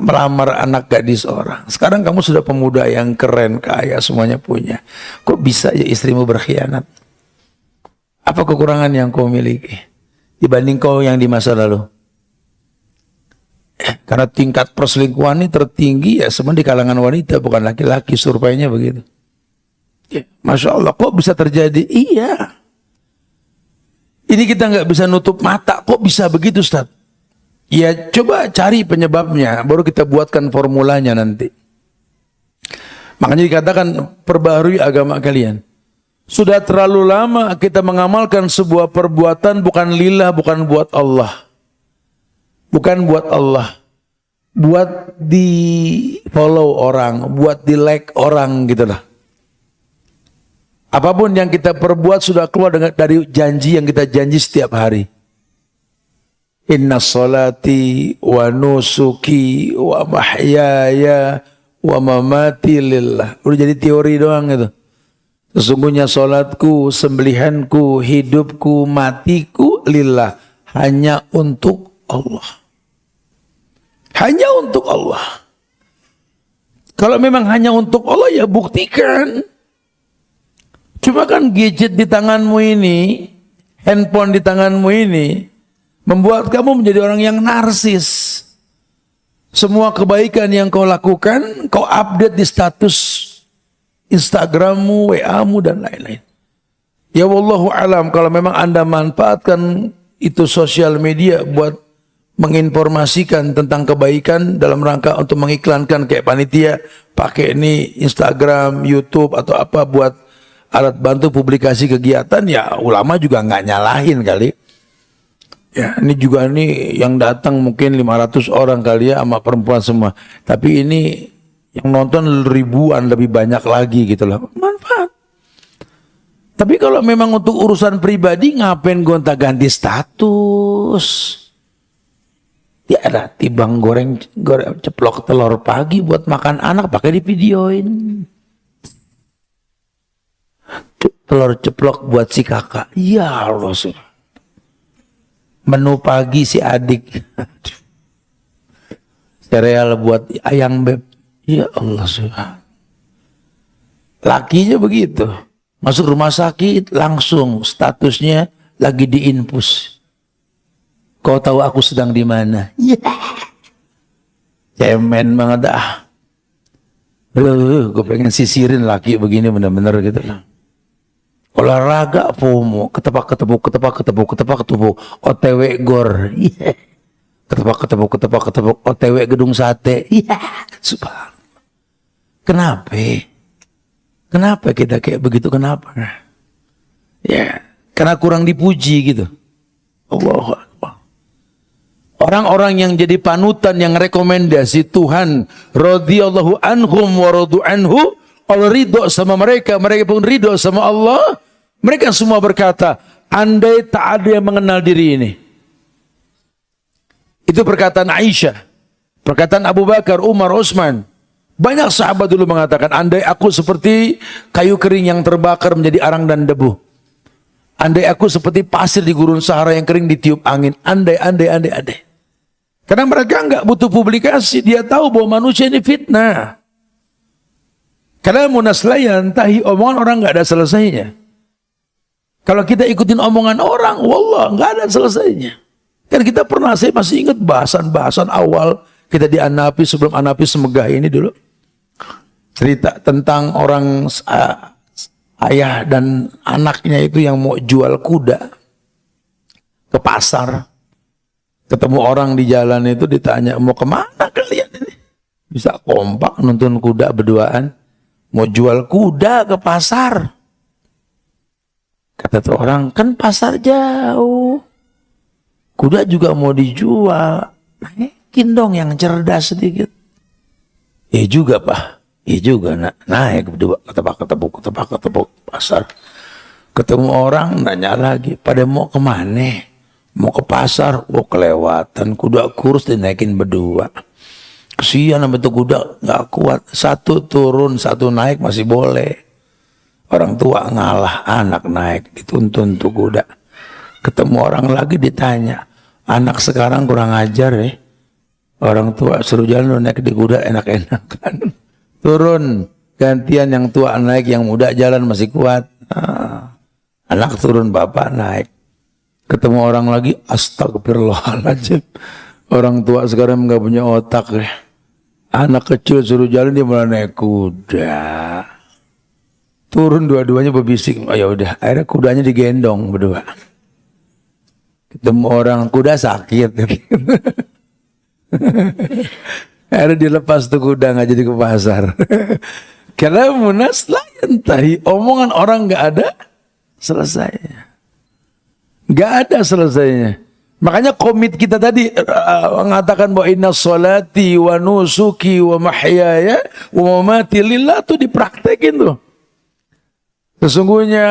Speaker 1: melamar anak gadis orang. Sekarang kamu sudah pemuda yang keren, kaya, semuanya punya. Kok bisa ya istrimu berkhianat? Apa kekurangan yang kau miliki dibanding kau yang di masa lalu? Karena tingkat perselingkuhan ini tertinggi ya semua di kalangan wanita, bukan laki-laki, surveinya begitu. Ya, Masya Allah, kok bisa terjadi? Iya. Ini kita nggak bisa nutup mata, kok bisa begitu, Ustaz? Ya coba cari penyebabnya, baru kita buatkan formulanya nanti. Makanya dikatakan perbaharui agama kalian. Sudah terlalu lama kita mengamalkan sebuah perbuatan bukan lillah, bukan buat Allah. Bukan buat Allah. Buat di follow orang, buat di like orang gitu lah. Apapun yang kita perbuat sudah keluar dari janji yang kita janji setiap hari. Inna salati wa nusuki wa mahyaya wa mamati lillah. Udah jadi teori doang itu. Sesungguhnya salatku, sembelihanku, hidupku, matiku lillah. Hanya untuk Allah. Hanya untuk Allah. Kalau memang hanya untuk Allah ya buktikan. Cuma kan gadget di tanganmu ini, handphone di tanganmu ini, membuat kamu menjadi orang yang narsis. Semua kebaikan yang kau lakukan, kau update di status Instagrammu, WA-mu, dan lain-lain. Ya wallahu alam, kalau memang Anda manfaatkan itu sosial media buat menginformasikan tentang kebaikan dalam rangka untuk mengiklankan kayak panitia, pakai ini Instagram, YouTube, atau apa buat alat bantu publikasi kegiatan, ya ulama juga nggak nyalahin kali. Ya, ini juga nih yang datang mungkin 500 orang kali ya sama perempuan semua. Tapi ini yang nonton ribuan, lebih banyak lagi gitu loh. Manfaat. Tapi kalau memang untuk urusan pribadi ngapain gonta-ganti status? Ya ada tibang goreng ceplok telur pagi buat makan anak pakai divideoin. Telur ceplok buat si kakak. Ya Allah. Menu pagi si adik. Sereal buat ayang beb. Ya Allah subhanahu. Lakinya begitu. Masuk rumah sakit langsung statusnya lagi diinfus. Kau tahu aku sedang di mana? Ya. Cemen banget dah. Gue pengen sisirin laki begini bener-bener gitu lah. Olahraga FOMO, ketepak ketepuk, OTW gor, yeah. ketepak ketepuk, OTW gedung sate, yeah. Subhanallah. Kenapa kita kayak begitu? Kenapa? Ya, karena kurang dipuji gitu. Allahu Akbar. Orang-orang yang jadi panutan, yang rekomendasi Tuhan, radhiyallahu anhum wa radu anhu, Allah ridho sama mereka, mereka pun ridho sama Allah. Mereka semua berkata, andai tak ada yang mengenal diri ini. Itu perkataan Aisyah, perkataan Abu Bakar, Umar, Utsman. Banyak sahabat dulu mengatakan, andai aku seperti kayu kering yang terbakar menjadi arang dan debu. Andai aku seperti pasir di gurun Sahara yang kering ditiup angin. Andai. Karena mereka enggak butuh publikasi, dia tahu bahwa manusia ini fitnah. Kalamun nas la yantahi, omongan orang nggak ada selesainya. Kalau kita ikutin omongan orang, wallah nggak ada selesainya. Kan kita pernah, saya masih ingat bahasan-bahasan awal kita di Anapi, sebelum Anapi Semegah ini dulu. Cerita tentang orang ayah dan anaknya itu yang mau jual kuda ke pasar. Ketemu orang di jalan itu, ditanya, mau kemana kalian ini? Bisa kompak nonton kuda berduaan. Mau jual kuda ke pasar. Kata tuh orang, kan pasar jauh. Kuda juga mau dijual. Naikin dong yang cerdas sedikit. Iya juga Pak. Iya juga, naik berdua. Ketebak pasar. Ketemu orang, nanya lagi, pada mau kemana? Mau ke pasar. Oh kelewatan. Kuda kurus dinaikin berdua. Kesian sama itu kuda, nggak kuat. Satu turun, satu naik masih boleh. Orang tua ngalah, anak naik, dituntun tuh kuda. Ketemu orang lagi ditanya, anak sekarang kurang ajar ya. Orang tua suruh jalan, naik di kuda enak-enakan. Turun, gantian yang tua naik, yang muda jalan masih kuat. Anak turun, bapak naik. Ketemu orang lagi, astagfirullahaladzim. Orang tua sekarang nggak punya otak ya. Anak kecil suruh jalan, dia malah naik kuda. Turun dua-duanya berbisik. Oh ya udah, akhirnya kudanya digendong berdua. Ketemu orang, kuda sakit. Akhirnya dilepas tuh kuda, nggak jadi ke pasar. Kalamun nas la yantahi, omongan orang nggak ada selesainya. Nggak ada selesainya. Makanya komit kita tadi mengatakan bahwa inna sholati wa nusuki wa mahyaya wa mamati lillah, tuh dipraktekin tuh. Sesungguhnya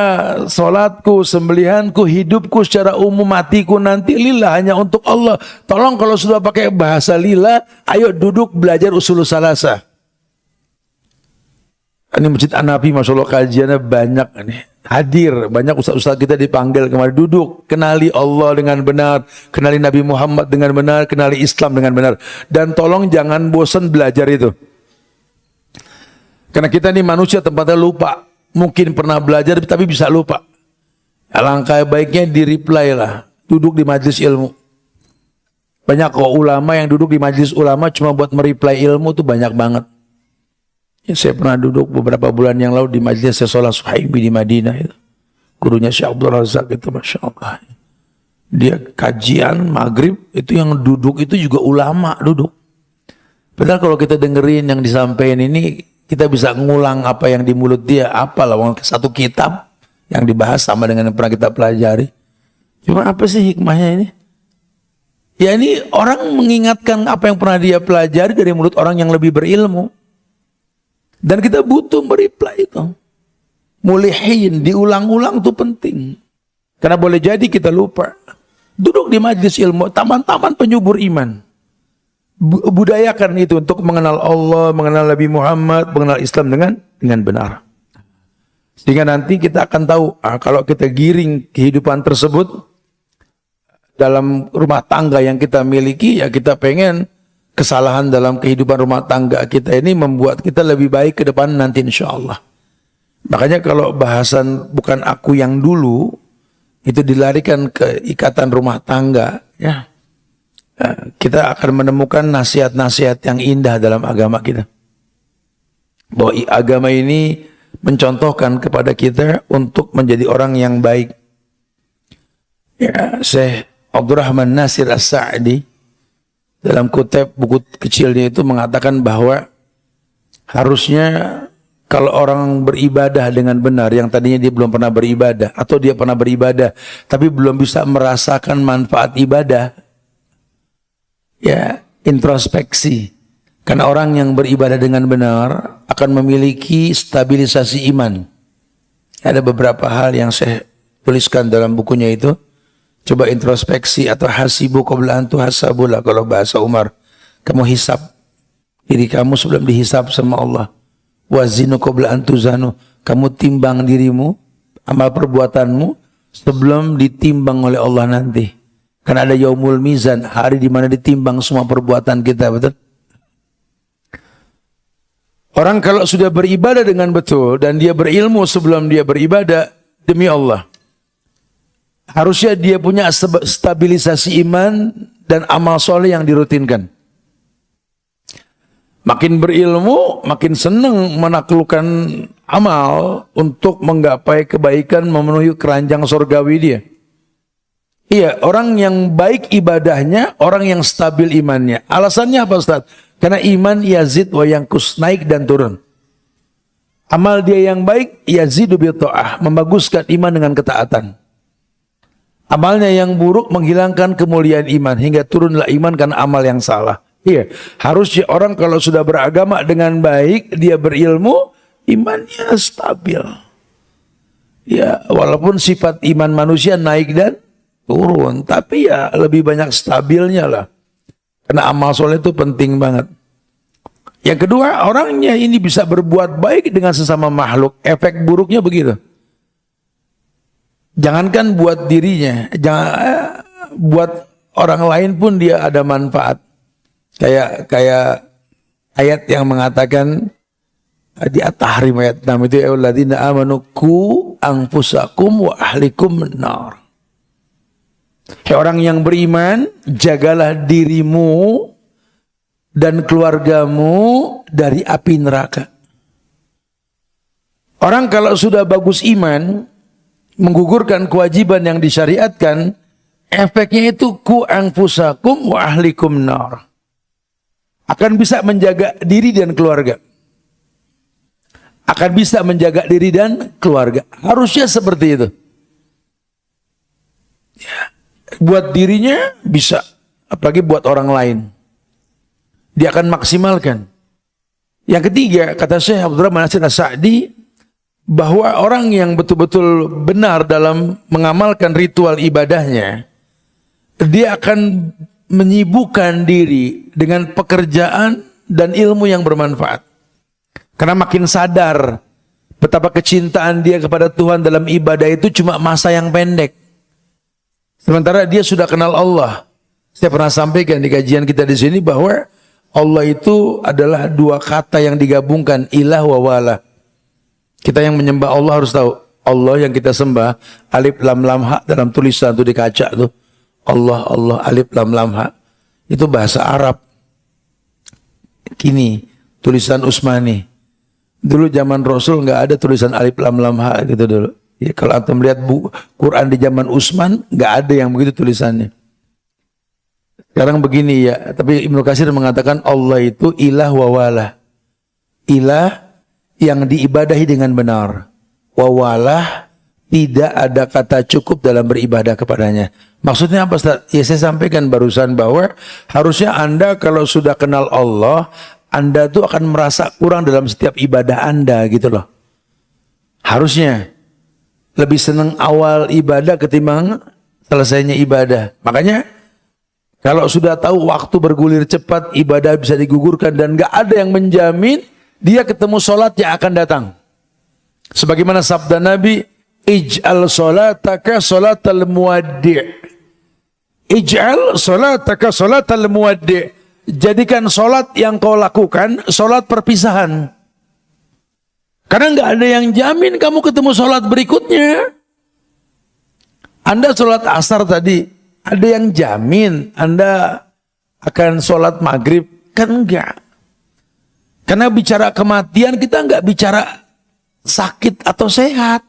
Speaker 1: sholatku, sembelihanku, hidupku secara umum, matiku nanti lillah, hanya untuk Allah. Tolong kalau sudah pakai bahasa lillah, ayo duduk belajar usul salasa. Ini Masjid Anapi, Masya Allah kajiannya banyak nih. Hadir, banyak ustaz-ustaz kita dipanggil kemari, duduk, kenali Allah dengan benar, kenali Nabi Muhammad dengan benar, kenali Islam dengan benar. Dan tolong jangan bosan belajar itu. Karena kita ini manusia tempatnya lupa. Mungkin pernah belajar tapi bisa lupa. Alangkah baiknya di-reply lah, duduk di majelis ilmu. Banyak kok ulama yang duduk di majelis ulama cuma buat mereply ilmu tuh banyak banget. Ya, saya pernah duduk beberapa bulan yang lalu di majelis Syekh Suhaimi di Madinah itu. Gurunya Syekh Abdul Razak itu, Masya Allah. Dia kajian maghrib, itu yang duduk itu juga ulama duduk. Padahal kalau kita dengerin yang disampaikan ini, kita bisa ngulang apa yang di mulut dia. Apalah, satu kitab yang dibahas sama dengan yang pernah kita pelajari. Cuma apa sih hikmahnya ini? Ya ini orang mengingatkan apa yang pernah dia pelajari dari mulut orang yang lebih berilmu. Dan kita butuh mereply itu. Mulihin, diulang-ulang itu penting. Karena boleh jadi kita lupa. Duduk di majelis ilmu, taman-taman penyubur iman. Budayakan itu untuk mengenal Allah, mengenal Nabi Muhammad, mengenal Islam dengan benar. Sehingga nanti kita akan tahu, kalau kita giring kehidupan tersebut, dalam rumah tangga yang kita miliki, ya kita pengen kesalahan dalam kehidupan rumah tangga kita ini membuat kita lebih baik ke depan nanti insya Allah. Makanya kalau bahasan bukan aku yang dulu, itu dilarikan ke ikatan rumah tangga, ya, kita akan menemukan nasihat-nasihat yang indah dalam agama kita. Bahwa agama ini mencontohkan kepada kita untuk menjadi orang yang baik. Ya, Syekh Abdurrahman Nasir As-Sa'di dalam kutip buku kecilnya itu mengatakan bahwa harusnya kalau orang beribadah dengan benar, yang tadinya dia belum pernah beribadah, atau dia pernah beribadah tapi belum bisa merasakan manfaat ibadah, ya introspeksi. Karena orang yang beribadah dengan benar akan memiliki stabilisasi iman. Ada beberapa hal yang saya tuliskan dalam bukunya itu. Coba introspeksi, atau hasibu qabla an tuhasabula kalau bahasa Umar. Kamu hisab diri kamu sebelum dihisab sama Allah. Wazinu qabla an tuzanu. Kamu timbang dirimu, amal perbuatanmu sebelum ditimbang oleh Allah nanti. Karena ada yaumul mizan, hari di mana ditimbang semua perbuatan kita, betul? Orang kalau sudah beribadah dengan betul dan dia berilmu sebelum dia beribadah, demi Allah, harusnya dia punya stabilisasi iman dan amal soleh yang dirutinkan. Makin berilmu, makin senang menaklukkan amal untuk menggapai kebaikan, memenuhi keranjang surgawi dia. Iya, orang yang baik ibadahnya, orang yang stabil imannya. Alasannya apa, Ustaz? Karena iman yazid wa yanqus, naik dan turun. Amal dia yang baik, yazidu bi ta'ah, membaguskan iman dengan ketaatan. Amalnya yang buruk menghilangkan kemuliaan iman, hingga turunlah iman karena amal yang salah. Iya, harusnya orang kalau sudah beragama dengan baik, dia berilmu, imannya stabil. Ya, walaupun sifat iman manusia naik dan turun, tapi ya lebih banyak stabilnya lah. Karena amal soleh itu penting banget. Yang kedua, orangnya ini bisa berbuat baik dengan sesama makhluk. Efek buruknya begitu. Jangankan buat dirinya, buat orang lain pun dia ada manfaat. Kayak ayat yang mengatakan di At-Tahrim ayat 6 itu, alladzina amanu qu anfusakum wa ahlikum nar. Hai orang yang beriman, jagalah dirimu dan keluargamu dari api neraka. Orang kalau sudah bagus iman, menggugurkan kewajiban yang disyariatkan, efeknya itu ku anfusakum wa ahlikum nar. Akan bisa menjaga diri dan keluarga. Akan bisa menjaga diri dan keluarga. Harusnya seperti itu. Ya. Buat dirinya bisa, apalagi buat orang lain. Dia akan maksimalkan. Yang ketiga, kata Syekh Abdurrahman Nasir As-Sa'di, bahwa orang yang betul-betul benar dalam mengamalkan ritual ibadahnya, dia akan menyibukkan diri dengan pekerjaan dan ilmu yang bermanfaat. Karena makin sadar betapa kecintaan dia kepada Tuhan dalam ibadah itu cuma masa yang pendek. Sementara dia sudah kenal Allah. Saya pernah sampaikan di kajian kita di sini bahwa Allah itu adalah dua kata yang digabungkan, ilah wa wala. Kita yang menyembah Allah harus tahu, Allah yang kita sembah, alif lam lam ha dalam tulisan itu di kaca tuh. Allah, Allah, alif lam lam ha. Itu bahasa Arab. Kini tulisan Utsmani. Dulu zaman Rasul nggak ada tulisan alif lam lam ha gitu dulu. Ya, kalau antum melihat Quran di zaman Utsman, nggak ada yang begitu tulisannya. Sekarang begini ya, tapi Ibnu Katsir mengatakan Allah itu ilah wa wala. Ilah yang diibadahi dengan benar. Wa wala, tidak ada kata cukup dalam beribadah kepadanya. Maksudnya apa, Ustaz? Ya saya sampaikan barusan bahwa harusnya Anda kalau sudah kenal Allah, Anda tuh akan merasa kurang dalam setiap ibadah Anda gitu loh. Harusnya lebih senang awal ibadah ketimbang selesainya ibadah. Makanya kalau sudah tahu waktu bergulir cepat, ibadah bisa digugurkan dan gak ada yang menjamin dia ketemu sholat yang akan datang. Sebagaimana sabda Nabi, ij'al sholataka sholatal muwaddi'. Ij'al sholataka sholatal muwaddi'. Jadikan sholat yang kau lakukan sholat perpisahan. Karena nggak ada yang jamin kamu ketemu sholat berikutnya. Anda sholat asar tadi, ada yang jamin Anda akan sholat maghrib? Kan enggak. Karena bicara kematian kita nggak bicara sakit atau sehat.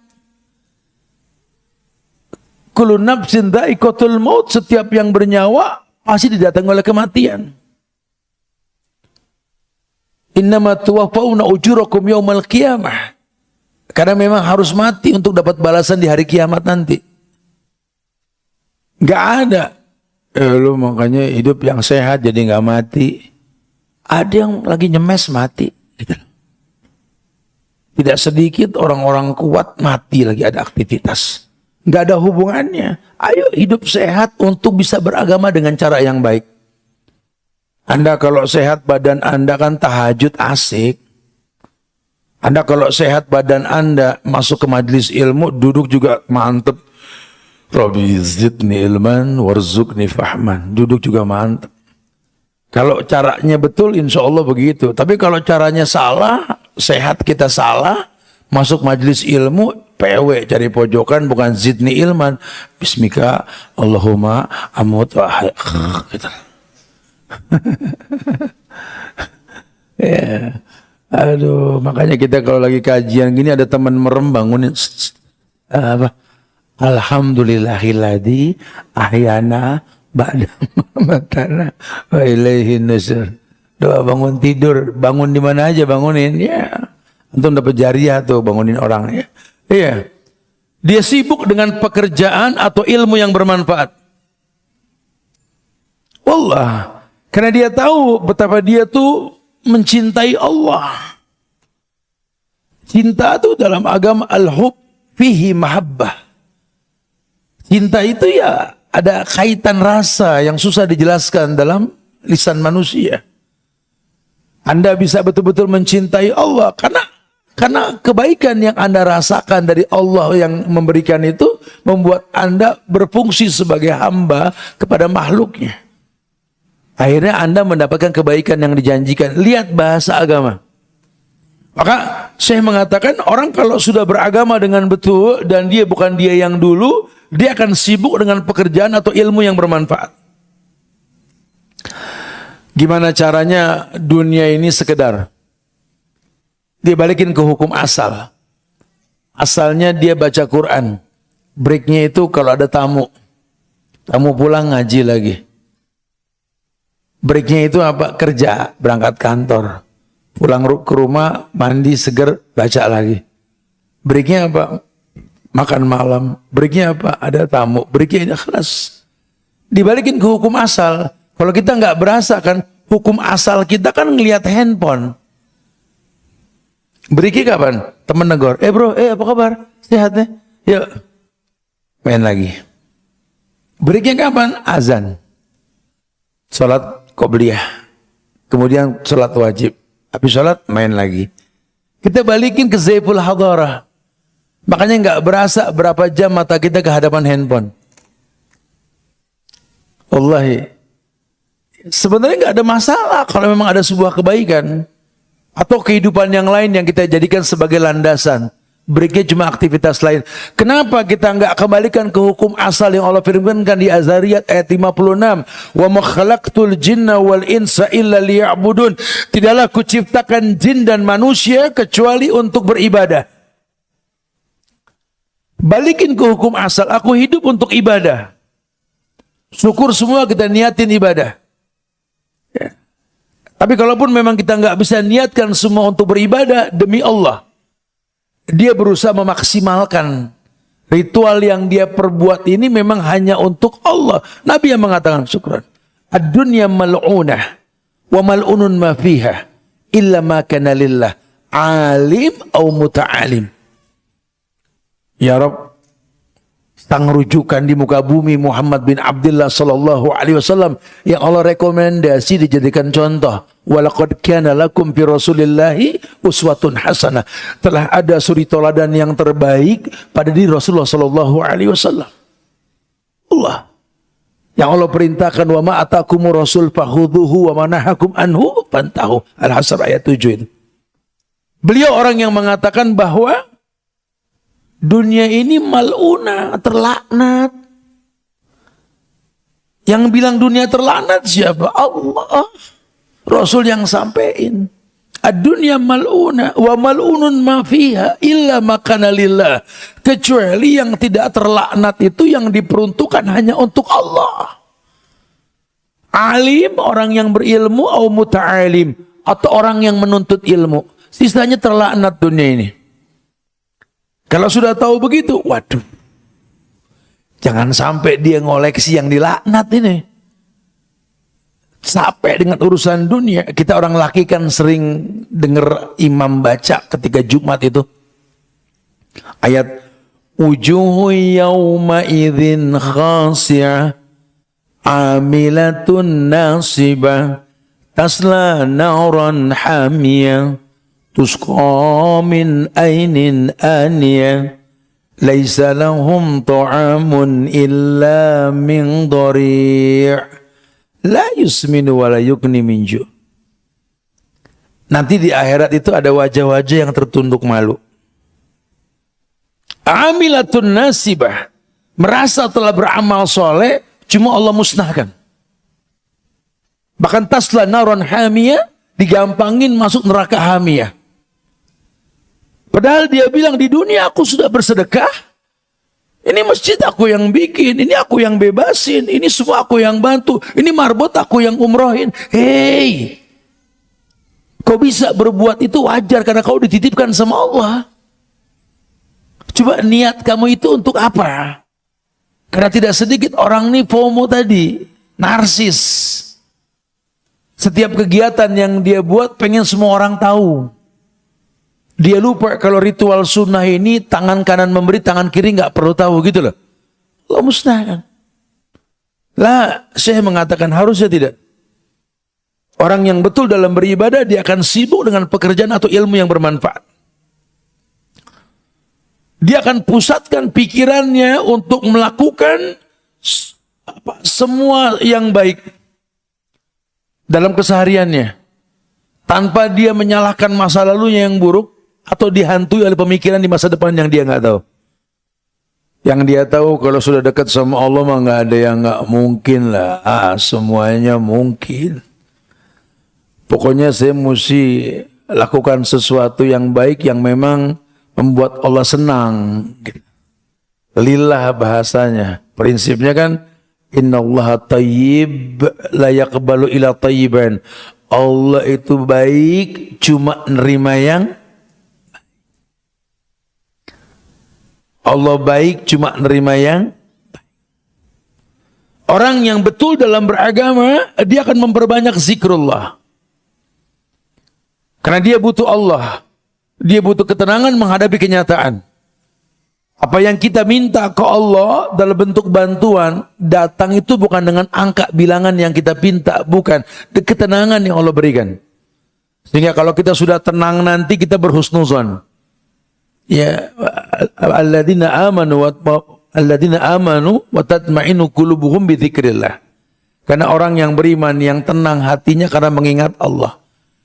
Speaker 1: Kullu nafsin dha'iqatul maut, setiap yang bernyawa pasti didatangi oleh kematian. Innama tuwaffawna ujurakum yaumal qiyamah. Karena memang harus mati untuk dapat balasan di hari kiamat nanti. Gak ada. Lu makanya hidup yang sehat jadi gak mati. Ada yang lagi nyemes mati. Gitu. Tidak sedikit orang-orang kuat mati lagi ada aktivitas. Gak ada hubungannya. Ayo hidup sehat untuk bisa beragama dengan cara yang baik. Anda kalau sehat badan Anda kan tahajud asik. Anda kalau sehat badan Anda masuk ke majelis ilmu, duduk juga mantep. Rabbi zidni ilman warzuqni fahman. Duduk juga mantep. Kalau caranya betul, insya Allah begitu. Tapi kalau caranya salah, sehat kita salah, masuk majelis ilmu, PW cari pojokan, bukan zidni ilman. Bismika, Allahumma amut gitu. Ya. Aduh, makanya kita kalau lagi kajian gini ada teman merem bangunin apa? Alhamdulillahilladzi ahyana ba'da matana wa ilaihin nusur. Doa bangun tidur, bangun di mana aja bangunin ya. Antum dapat jariah tuh bangunin orang ya. Iya. Dia sibuk dengan pekerjaan atau ilmu yang bermanfaat. Wallah, karena dia tahu betapa dia tuh mencintai Allah. Cinta itu dalam agama al-hub fihi mahabbah. Cinta itu ya ada kaitan rasa yang susah dijelaskan dalam lisan manusia. Anda bisa betul-betul mencintai Allah karena kebaikan yang Anda rasakan dari Allah yang memberikan itu membuat Anda berfungsi sebagai hamba kepada makhluknya. Akhirnya Anda mendapatkan kebaikan yang dijanjikan. Lihat bahasa agama. Maka saya mengatakan orang kalau sudah beragama dengan betul dan dia bukan dia yang dulu, dia akan sibuk dengan pekerjaan atau ilmu yang bermanfaat. Gimana caranya dunia ini sekedar? Dia balikin ke hukum asal. Asalnya dia baca Quran. Breaknya itu kalau ada tamu. Tamu pulang ngaji lagi. Breaknya itu apa? Kerja, berangkat kantor. Pulang ke rumah, mandi, seger, baca lagi. Breaknya apa? Makan malam. Breaknya apa? Ada tamu. Breaknya ikhlas. Dibalikin ke hukum asal. Kalau kita nggak berasa kan, hukum asal kita kan ngelihat handphone. Breaknya kapan? Temen negor. Bro, apa kabar? Sehat ya? Yuk. Main lagi. Breaknya kapan? Azan. Sholat qobliyah. Kemudian sholat wajib. Habis sholat main lagi. Kita balikin ke Zaiful Hadarah. Makanya nggak berasa berapa jam mata kita ke hadapan handphone. Wallahi. Sebenarnya nggak ada masalah kalau memang ada sebuah kebaikan. Atau kehidupan yang lain yang kita jadikan sebagai landasan. Breaknya cuma aktivitas lain. Kenapa kita nggak kembalikan ke hukum asal yang Allah firmankan di Az-Zariyat ayat 56? Wa ma khalaqtul jinna wal insa illa liya'budun. Tidaklah kuciptakan jin dan manusia kecuali untuk beribadah. Balikin ke hukum asal. Aku hidup untuk ibadah. Syukur semua kita niatin ibadah. Ya. Tapi kalaupun memang kita nggak bisa niatkan semua untuk beribadah demi Allah. Dia berusaha memaksimalkan ritual yang dia perbuat ini memang hanya untuk Allah. Nabi yang mengatakan syukran. Ad-dunya mal'unah wa mal'unun ma fiha illa ma kana lillah alim au muta'alim. Ya Rabb, sang rujukan di muka bumi Muhammad bin Abdullah sallallahu alaihi wasallam yang Allah rekomendasi dijadikan contoh. Walaqad kana lakum fi Rasulillahi uswatun hasanah. Telah ada suri teladan yang terbaik pada diri Rasulullah sallallahu alaihi wasallam. Allah yang Allah perintahkan wa ma atakumur rasul fakhudhuhu wa ma nahakum anhu fantahu. Al-Hasr ayat 7 itu. Beliau orang yang mengatakan bahwa dunia ini mal'una, terlaknat. Yang bilang dunia terlaknat siapa? Allah. Rasul yang sampein. Ad-dunya mal'una wa mal'unun ma fiha illa ma kana lillah. Kecuali yang tidak terlaknat itu yang diperuntukkan hanya untuk Allah. Alim, orang yang berilmu, au muta'alim, atau orang yang menuntut ilmu. Sisanya terlaknat dunia ini. Kalau sudah tahu begitu, waduh. Jangan sampai dia ngoleksi yang dilaknat ini. Sampai dengan urusan dunia. Kita orang laki kan sering dengar imam baca ketika Jumat itu. Ayat wujuhu yawma idzin khasi'ah amilatun nasibah tasla naran hamiyah tusqa min ainin aniyah laisa lahum ta'amun illa min dhari' la yusminu wa la yughni min ju'. Nanti di akhirat itu ada wajah-wajah yang tertunduk malu. Amilatun nasibah, merasa telah beramal soleh, cuma Allah musnahkan. Bahkan tasla naron hamiyah, digampangin masuk neraka hamiyah. Padahal dia bilang di dunia aku sudah bersedekah, ini masjid aku yang bikin, ini aku yang bebasin, ini semua aku yang bantu, ini marbot aku yang umrohin. Hei, kau bisa berbuat itu wajar karena kau dititipkan sama Allah. Coba niat kamu itu untuk apa? Karena tidak sedikit orang ini FOMO tadi, narsis. Setiap kegiatan yang dia buat pengen semua orang tahu. Dia lupa kalau ritual sunnah ini tangan kanan memberi, tangan kiri nggak perlu tahu gitu loh. Allah musnahkan. Lah, saya mengatakan harusnya tidak. Orang yang betul dalam beribadah, dia akan sibuk dengan pekerjaan atau ilmu yang bermanfaat. Dia akan pusatkan pikirannya untuk melakukan semua yang baik dalam kesehariannya, tanpa dia menyalahkan masa lalunya yang buruk atau dihantui oleh pemikiran di masa depan yang dia nggak tahu. Yang dia tahu kalau sudah dekat sama Allah mah nggak ada yang nggak mungkin lah. Semuanya mungkin. Pokoknya saya mesti lakukan sesuatu yang baik yang memang membuat Allah senang. Lillah bahasanya. Prinsipnya kan innallaha tayyib la yaqbalu illa tayyiban. Allah itu baik, cuma nerima yang Allah baik, cuma nerima yang orang yang betul dalam beragama, dia akan memperbanyak zikrullah. Karena dia butuh Allah. Dia butuh ketenangan menghadapi kenyataan. Apa yang kita minta ke Allah dalam bentuk bantuan, datang itu bukan dengan angka bilangan yang kita minta, bukan. Ketenangan yang Allah berikan. Sehingga kalau kita sudah tenang nanti kita berhusnuzon. Ya, alladzina amanu wa tatma'innu qulubuhum bi dzikrillah. Karena orang yang beriman yang tenang hatinya karena mengingat Allah.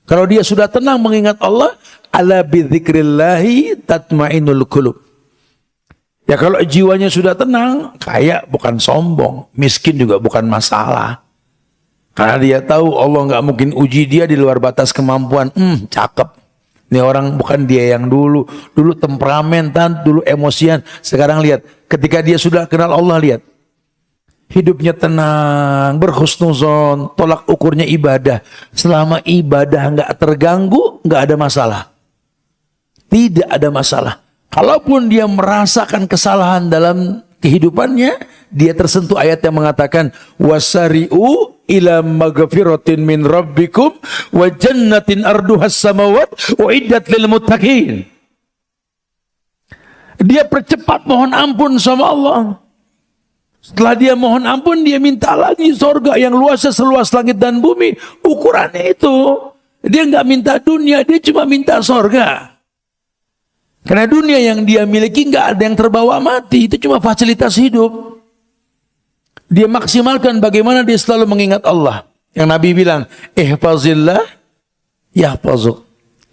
Speaker 1: Kalau dia sudah tenang mengingat Allah, ala bi dzikrillahi tatma'innul qulub. Ya kalau jiwanya sudah tenang, kaya bukan sombong, miskin juga bukan masalah. Karena dia tahu Allah nggak mungkin uji dia di luar batas kemampuan. Cakep. Ini orang bukan dia yang dulu temperamentan, dulu emosian. Sekarang lihat, ketika dia sudah kenal Allah, lihat. Hidupnya tenang, berhusnuzon, tolak ukurnya ibadah. Selama ibadah nggak terganggu, nggak ada masalah. Tidak ada masalah. Kalaupun dia merasakan kesalahan dalam kehidupannya, dia tersentuh ayat yang mengatakan wasari'u ila maghfiratin min rabbikum wa jannatin arduhas samawat uiddat lil muttaqin. Dia percepat mohon ampun sama Allah. Setelah dia mohon ampun, dia minta lagi surga yang luasnya seluas langit dan bumi. Ukurannya itu. Dia nggak minta dunia, dia cuma minta surga. Karena dunia yang dia miliki nggak ada yang terbawa mati, itu cuma fasilitas hidup. Dia maksimalkan bagaimana dia selalu mengingat Allah. Yang Nabi bilang, ihfazillah yahfazuk.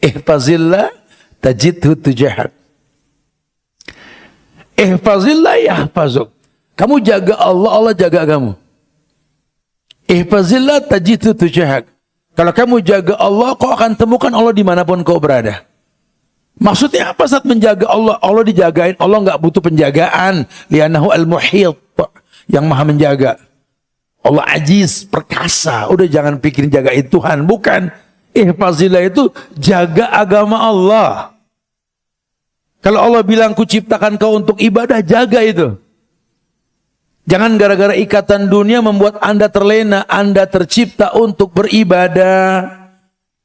Speaker 1: Ihfazillah tajidhu tujahak. Ihfazillah yahfazuk. Kamu jaga Allah, Allah jaga kamu. Ihfazillah tajidhu tujahak. Kalau kamu jaga Allah, kau akan temukan Allah dimanapun kau berada. Maksudnya apa saat menjaga Allah? Allah dijagain, Allah nggak butuh penjagaan. Li'annahu al-muhit, yang maha menjaga. Allah aziz, perkasa. Udah jangan pikirin jagain Tuhan, bukan. Ihfazillah itu jaga agama Allah. Kalau Allah bilang ku ciptakan kau untuk ibadah, jaga itu. Jangan gara-gara ikatan dunia membuat Anda terlena. Anda tercipta untuk beribadah.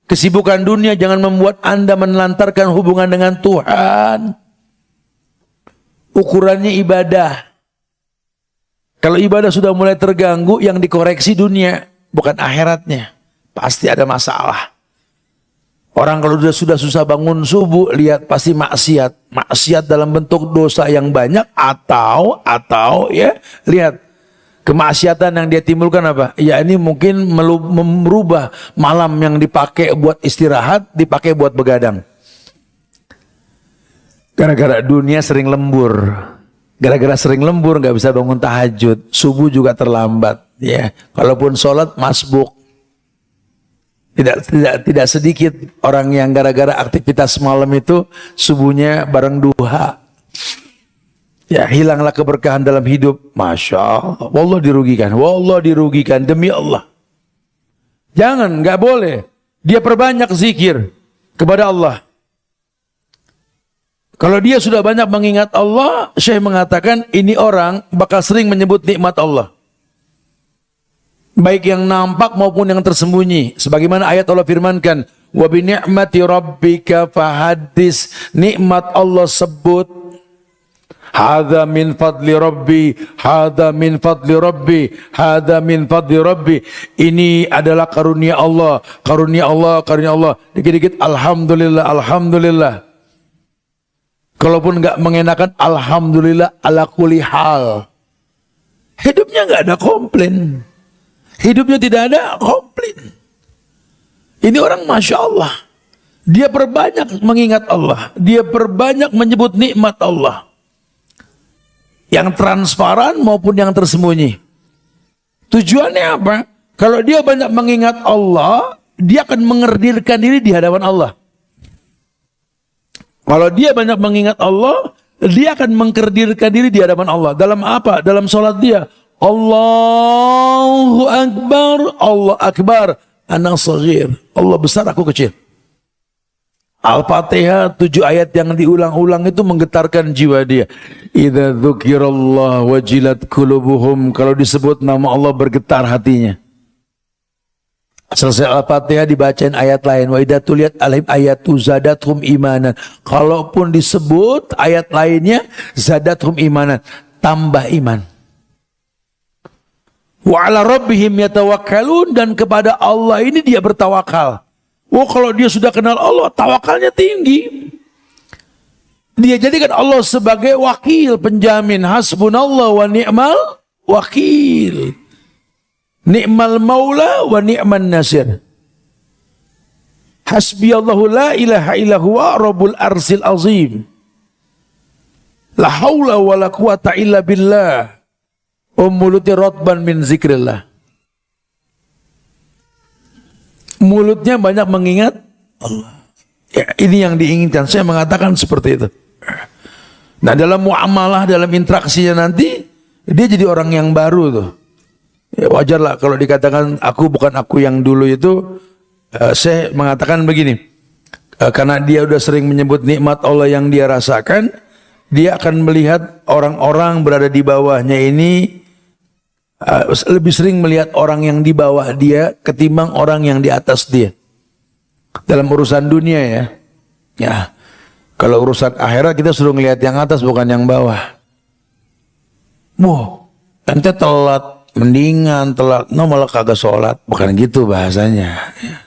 Speaker 1: Kesibukan dunia jangan membuat Anda menelantarkan hubungan dengan Tuhan. Ukurannya ibadah. Kalau ibadah sudah mulai terganggu, yang dikoreksi dunia, bukan akhiratnya. Pasti ada masalah. Orang kalau sudah susah bangun subuh, lihat pasti maksiat. Maksiat dalam bentuk dosa yang banyak atau ya, lihat. Kemaksiatan yang dia timbulkan apa? Ya ini mungkin merubah malam yang dipakai buat istirahat, dipakai buat begadang. Gara-gara dunia sering lembur. Gara-gara sering lembur nggak bisa bangun tahajud. Subuh juga terlambat. Ya, kalaupun sholat masbuk. Tidak sedikit orang yang gara-gara aktivitas malam itu subuhnya bareng duha. Ya, hilanglah keberkahan dalam hidup. Masya Allah. Wallah dirugikan. Wallah dirugikan. Demi Allah. Jangan, nggak boleh. Dia perbanyak zikir kepada Allah. Kalau dia sudah banyak mengingat Allah, Syekh mengatakan ini orang bakal sering menyebut nikmat Allah. Baik yang nampak maupun yang tersembunyi. Sebagaimana ayat Allah firmankan, wa bi ni'mati rabbika fahaddis, nikmat Allah sebut. Hadza min fadli rabbi, hadza min fadli rabbi, hadza min fadli rabbi. Ini adalah karunia Allah, karunia Allah, karunia Allah. Dikit-dikit alhamdulillah, alhamdulillah. Kalaupun enggak mengenakan alhamdulillah ala kulli hal. Hidupnya enggak ada komplain. Hidupnya tidak ada komplain. Ini orang Masya Allah. Dia perbanyak mengingat Allah. Dia perbanyak menyebut nikmat Allah. Yang transparan maupun yang tersembunyi. Tujuannya apa? Kalau dia banyak mengingat Allah, dia akan mengerdirkan diri di hadapan Allah. Kalau dia banyak mengingat Allah, dia akan mengkerdirkan diri di hadapan Allah. Dalam apa? Dalam sholat dia. Allahu Akbar, Allah Akbar, ana saghir. Allah besar, aku kecil. Al-Fatihah 7 ayat yang diulang-ulang itu menggetarkan jiwa dia. Idza dzukirallah wajilat qulubuhum. Kalau disebut nama Allah bergetar hatinya. Selesai Al-Fatihah dibacain ayat lain. Wa idza tuliyat alaihim ayatu zadathum imanan. Kalaupun disebut ayat lainnya zadathum imanan, tambah iman. Wa ala rabbihim yatawakkalun, dan kepada Allah ini dia bertawakal. Oh, kalau dia sudah kenal Allah, tawakalnya tinggi. Dia jadikan Allah sebagai wakil, penjamin. Hasbunallah wa ni'mal wakil. Ni'mal maula wa ni'man nasir. Hasbiyallahu la ilaha illa huwa rabbul arsil azim. La haula wa la quwata illa billah. Mulutnya rotban min zikrillah. Mulutnya banyak mengingat Allah. Ya, ini yang diinginkan. Saya mengatakan seperti itu. Nah, dalam muamalah, dalam interaksinya nanti, dia jadi orang yang baru tuh. Ya, wajar lah kalau dikatakan aku bukan aku yang dulu itu. Saya mengatakan begini. Karena dia udah sering menyebut nikmat Allah yang dia rasakan, dia akan melihat orang-orang berada di bawahnya ini, lebih sering melihat orang yang di bawah dia ketimbang orang yang di atas dia. Dalam urusan dunia ya. Ya. Kalau urusan akhirat kita suruh ngelihat yang atas bukan yang bawah. Wah, ente telat, mendingan telat, no malah kagak sholat. Bukan gitu bahasanya. Ya.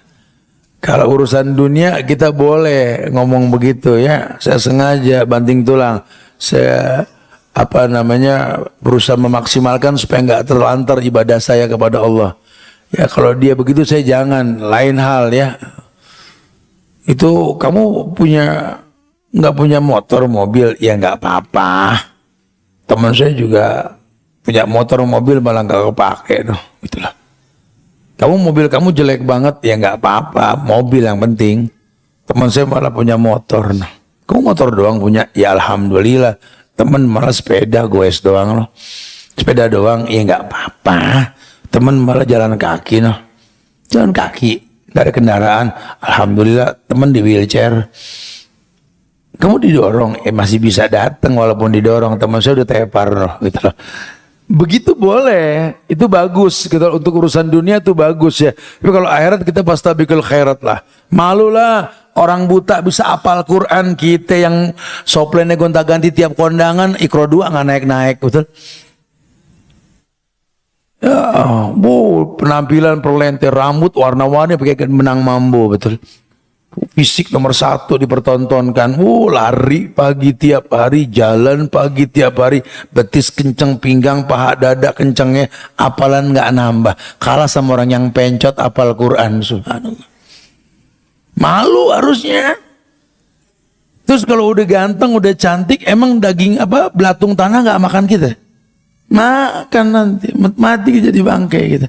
Speaker 1: Kalau urusan dunia kita boleh ngomong begitu ya. Saya sengaja banting tulang. Saya berusaha memaksimalkan supaya nggak terlantar ibadah saya kepada Allah. Ya kalau dia begitu saya jangan, lain hal ya. Itu kamu nggak punya motor mobil ya nggak apa-apa. Teman saya juga punya motor mobil malah nggak kepake tuh, itulah. Kamu mobil kamu jelek banget ya nggak apa-apa, mobil yang penting. Teman saya malah punya motor, nah. Kamu motor doang punya, ya alhamdulillah. Temen malah sepeda goes doang loh. Sepeda doang ya nggak apa-apa. Temen malah jalan kaki loh. Jalan kaki, nggak ada kendaraan. Alhamdulillah temen di wheelchair. Kamu didorong, masih bisa datang walaupun didorong. Teman saya udah tepar loh gitu loh. Begitu boleh, itu bagus gitu. Untuk urusan dunia itu bagus ya. Tapi kalau akhirat kita fastabiqul khairat lah. Malulah. Orang buta bisa apal Quran, kita yang soplennya gonta-ganti tiap kondangan, Iqra 2 nggak naik-naik, betul? Ya, penampilan perlente, rambut warna-warni pakai menang mambo, betul? Fisik nomor 1 dipertontonkan. Lari pagi tiap hari, jalan pagi tiap hari, betis kenceng, pinggang, paha, dada kencengnya, apalan nggak nambah. Kalah sama orang yang pencot apal Quran, subhanallah. Malu harusnya. Terus kalau udah ganteng, udah cantik, emang daging belatung tanah nggak makan kita? Makan nanti, mati jadi bangkai gitu.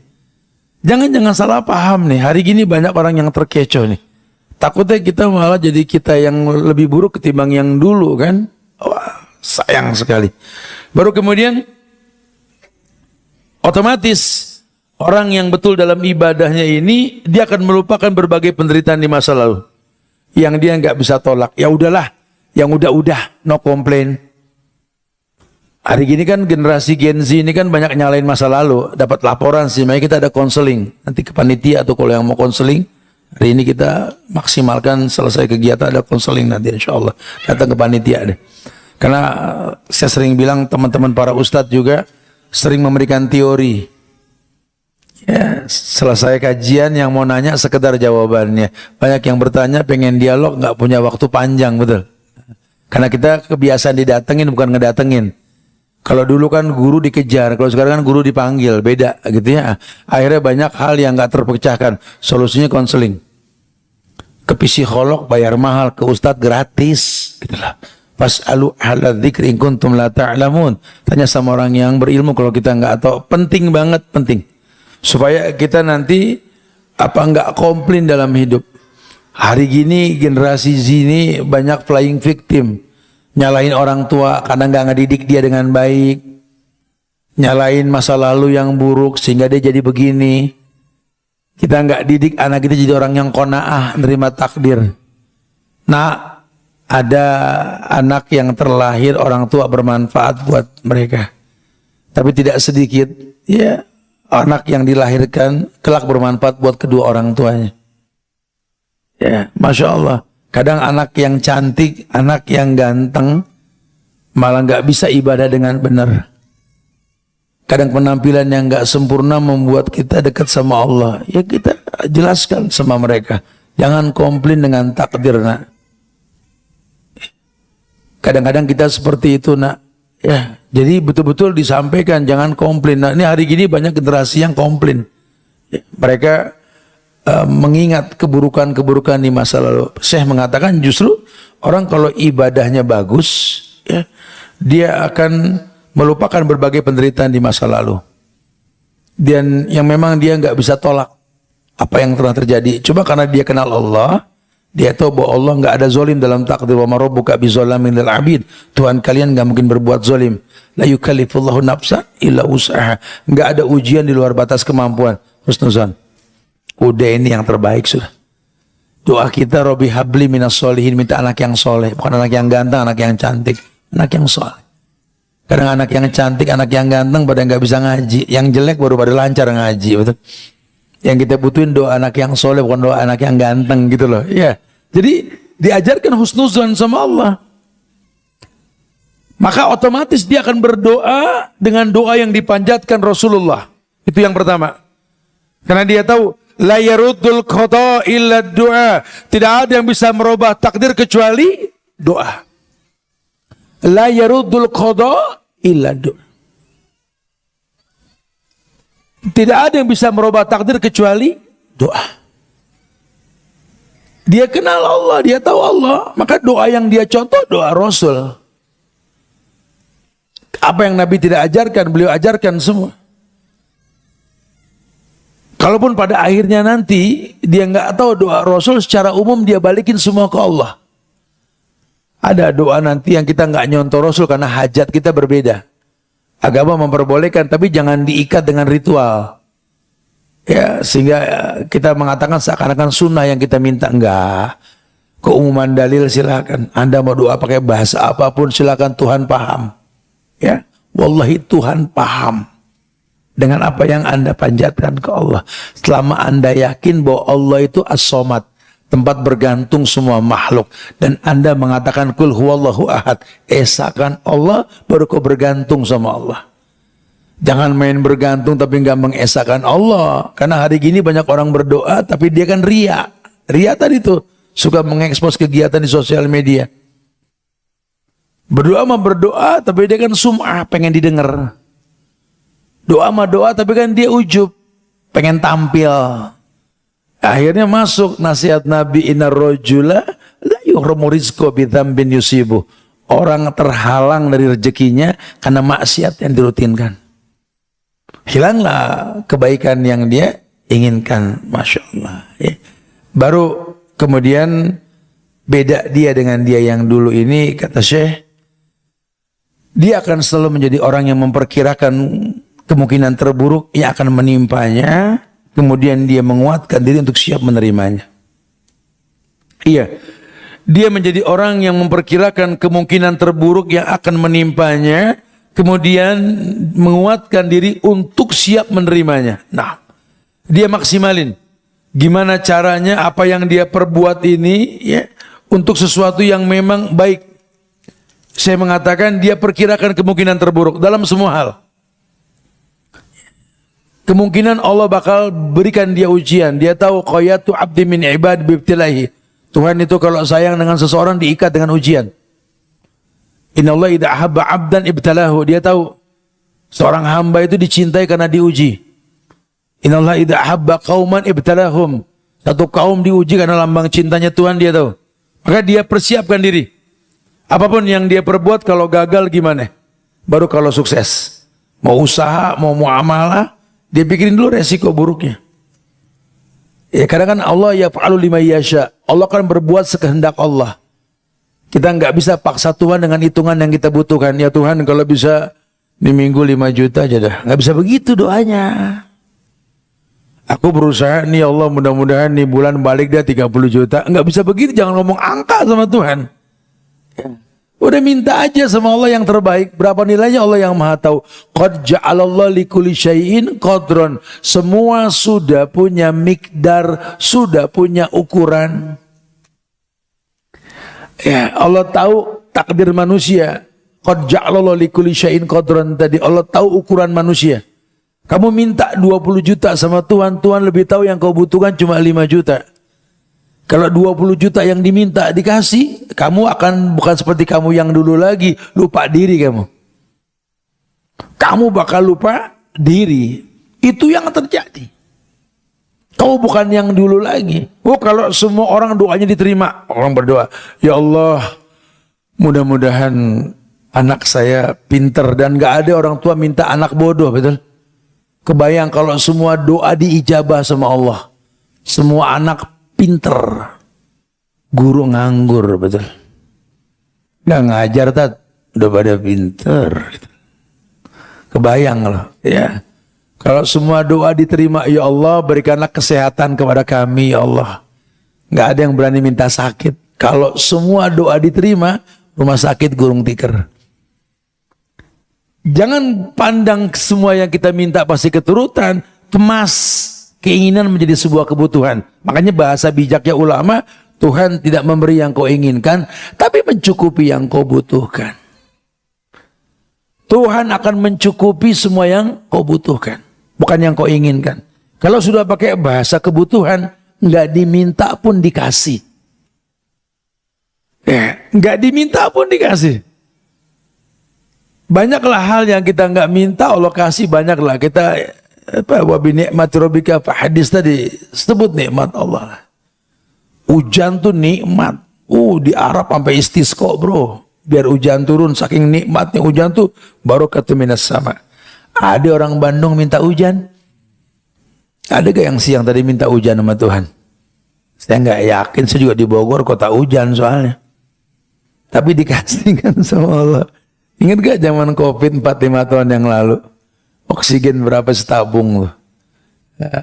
Speaker 1: Jangan salah paham nih. Hari gini banyak orang yang terkecoh nih. Takutnya kita malah jadi kita yang lebih buruk ketimbang yang dulu kan. Wah, sayang sekali. Baru kemudian otomatis orang yang betul dalam ibadahnya ini, dia akan melupakan berbagai penderitaan di masa lalu yang dia nggak bisa tolak. Ya udahlah, yang udah-udah, no complain. Hari gini kan generasi Gen Z ini kan banyak nyalain masa lalu, dapat laporan sih, makanya kita ada konseling. Nanti ke panitia atau kalau yang mau konseling, hari ini kita maksimalkan selesai kegiatan ada konseling nanti insya Allah. Datang ke panitia deh. Karena saya sering bilang teman-teman para ustadz juga sering memberikan teori. Ya, selesai kajian yang mau nanya sekedar jawabannya. Banyak yang bertanya pengen dialog nggak punya waktu panjang, betul. Karena kita kebiasaan didatengin bukan ngedatengin. Kalau dulu kan guru dikejar, kalau sekarang kan guru dipanggil, beda gitu ya. Akhirnya banyak hal yang nggak terpecahkan. Solusinya konseling. Ke psikolog bayar mahal, ke ustadz gratis, gitulah. Fas'alu ahla dzikri in kuntum la ta'lamun. Tanya sama orang yang berilmu kalau kita nggak tahu. Penting banget, penting. Supaya kita nanti nggak komplain dalam hidup. Hari gini generasi Z ini banyak flying victim. Nyalahin orang tua karena nggak ngedidik dia dengan baik. Nyalahin masa lalu yang buruk sehingga dia jadi begini. Kita nggak didik anak kita jadi orang yang qanaah, nerima takdir. Nah, ada anak yang terlahir orang tua bermanfaat buat mereka. Tapi tidak sedikit ya anak yang dilahirkan kelak bermanfaat buat kedua orang tuanya. Ya, Masya Allah. Kadang anak yang cantik, anak yang ganteng malah nggak bisa ibadah dengan benar. Kadang penampilan yang nggak sempurna membuat kita dekat sama Allah. Ya kita jelaskan sama mereka. Jangan komplain dengan takdir, nak. Kadang-kadang kita seperti itu, nak. Ya, jadi betul-betul disampaikan, jangan komplain. Nah, ini hari gini banyak generasi yang komplain. Ya, mereka mengingat keburukan-keburukan di masa lalu. Syekh mengatakan justru orang kalau ibadahnya bagus, ya, dia akan melupakan berbagai penderitaan di masa lalu. Dan yang memang dia nggak bisa tolak apa yang telah terjadi. Coba karena dia kenal Allah, dia tahu bahwa Allah nggak ada zolim dalam takdir. Wa ma rabbuka bizalamin lil abid. Tuhan kalian nggak mungkin berbuat zolim. La yukallifullahu nafsan illa wus'aha. Nggak ada ujian di luar batas kemampuan. Husnuzan. Udah ini yang terbaik sudah. Doa kita Robbi habli minas solihin, minta anak yang soleh, bukan anak yang ganteng, anak yang cantik, anak yang soleh. Kadang anak yang cantik, anak yang ganteng pada nggak bisa ngaji, yang jelek baru pada lancar ngaji, betul. Yang kita butuhin doa anak yang soleh, bukan doa anak yang ganteng gitu loh. Ya, jadi diajarkan husnuzan sama Allah. Maka otomatis dia akan berdoa dengan doa yang dipanjatkan Rasulullah. Itu yang pertama. Karena dia tahu la yaruddul qada illa du'a. Tidak ada yang bisa merubah takdir kecuali doa. La yaruddul qada illa du'a. Tidak ada yang bisa merubah takdir kecuali doa. Dia kenal Allah, dia tahu Allah, maka doa yang dia contoh doa Rasul. Apa yang Nabi tidak ajarkan, beliau ajarkan semua. Kalaupun pada akhirnya nanti dia nggak tahu doa Rasul, secara umum dia balikin semua ke Allah. Ada doa nanti yang kita nggak nyontoh Rasul karena hajat kita berbeda. Agama memperbolehkan, tapi jangan diikat dengan ritual. Ya, sehingga kita mengatakan seakan-akan sunnah yang kita minta. Enggak. Keumuman dalil silakan. Anda mau doa pakai bahasa apapun silakan, Tuhan paham. Ya, wallahi Tuhan paham dengan apa yang Anda panjatkan ke Allah. Selama Anda yakin bahwa Allah itu as-somad, tempat bergantung semua makhluk, dan Anda mengatakan kul huwallahu ahad, esakan Allah, baru kau bergantung sama Allah. Jangan main bergantung tapi nggak mengesakan Allah. Karena hari gini banyak orang berdoa tapi dia kan ria. Ria tadi tuh, suka mengekspos kegiatan di sosial media. Berdoa mah berdoa, tapi dia kan sum'ah, pengen didengar. Doa mah doa, tapi kan dia ujub, pengen tampil. Akhirnya masuk nasihat Nabi, innar rajula la yuhramu rizqo bidzambin yusibu. Orang terhalang dari rezekinya karena maksiat yang dirutinkan. Hilanglah kebaikan yang dia inginkan, Masya Allah. Ya. Baru kemudian beda dia dengan dia yang dulu ini, kata Syekh, dia akan selalu menjadi orang yang memperkirakan kemungkinan terburuk yang akan menimpanya, kemudian dia menguatkan diri untuk siap menerimanya. Iya, dia menjadi orang yang memperkirakan kemungkinan terburuk yang akan menimpanya, kemudian menguatkan diri untuk siap menerimanya. Nah, dia maksimalin. Gimana caranya, apa yang dia perbuat ini ya untuk sesuatu yang memang baik. Saya mengatakan dia perkirakan kemungkinan terburuk dalam semua hal. Kemungkinan Allah bakal berikan dia ujian. Dia tahu qayatu abdi min ibad bibtilahi. Tuhan itu kalau sayang dengan seseorang diikat dengan ujian. Innallaha idza ahabba 'abdan ibtalahu. Dia tahu seorang hamba itu dicintai karena diuji. Innallaha idza ahabba qauman ibtalahum. Satu kaum diuji karena lambang cintanya Tuhan, dia tahu. Maka dia persiapkan diri. Apapun yang dia perbuat, kalau gagal gimana? Baru kalau sukses. Mau usaha, mau muamalah, dia pikirin dulu resiko buruknya. Ya kadang kan Allah yaf'alu lima yasha. Allah kan berbuat sekehendak Allah. Kita nggak bisa paksa Tuhan dengan hitungan yang kita butuhkan. Ya Tuhan, kalau bisa di minggu 5 juta aja dah. Nggak bisa begitu doanya. Aku berusaha nih, Allah mudah-mudahan nih bulan balik dia 30 juta. Nggak bisa begitu, jangan ngomong angka sama Tuhan. Udah minta aja sama Allah yang terbaik. Berapa nilainya Allah yang maha tahu. Qad ja'alallahu likulli syai'in qadron. Semua sudah punya mikdar, sudah punya ukuran. Ya, Allah tahu takdir manusia. Qad ja'alallahu likulli syai'in qadron tadi. Allah tahu ukuran manusia. Kamu minta 20 juta sama Tuhan, Tuhan lebih tahu yang kau butuhkan cuma 5 juta. Kalau 20 juta yang diminta dikasih, kamu akan bukan seperti kamu yang dulu lagi, lupa diri kamu. Kamu bakal lupa diri. Itu yang terjadi. Kamu bukan yang dulu lagi. Oh, kalau semua orang doanya diterima, orang berdoa, ya Allah, mudah-mudahan anak saya pinter, dan gak ada orang tua minta anak bodoh, betul? Kebayang kalau semua doa diijabah sama Allah. Semua anak pinter, guru nganggur, betul? Nggak ngajar, tat, udah pada pinter. Kebayang loh, ya. Kalau semua doa diterima, ya Allah berikanlah kesehatan kepada kami, ya Allah. Nggak ada yang berani minta sakit. Kalau semua doa diterima, rumah sakit gulung tikar. Jangan pandang semua yang kita minta pasti keturutan, kemas keinginan menjadi sebuah kebutuhan. Makanya bahasa bijaknya ulama, Tuhan tidak memberi yang kau inginkan, tapi mencukupi yang kau butuhkan. Tuhan akan mencukupi semua yang kau butuhkan, bukan yang kau inginkan. Kalau sudah pakai bahasa kebutuhan, nggak diminta pun dikasih. Nggak diminta pun dikasih. Banyaklah hal yang kita nggak minta, Allah kasih banyaklah. Kita wa bi ni'mati rabbika fa hadis tadi sebut nikmat Allah. Hujan tuh nikmat. Di Arab sampai istisqa, bro. Biar hujan turun, saking nikmatnya hujan tuh barakatu minas sama. Ada orang Bandung minta hujan? Ada gak yang siang tadi minta hujan sama Tuhan? Saya nggak yakin, saya juga di Bogor kota hujan soalnya. Tapi dikasih kan sama Allah. Ingat gak zaman COVID 4-5 tahun yang lalu? Oksigen berapa setabung loh.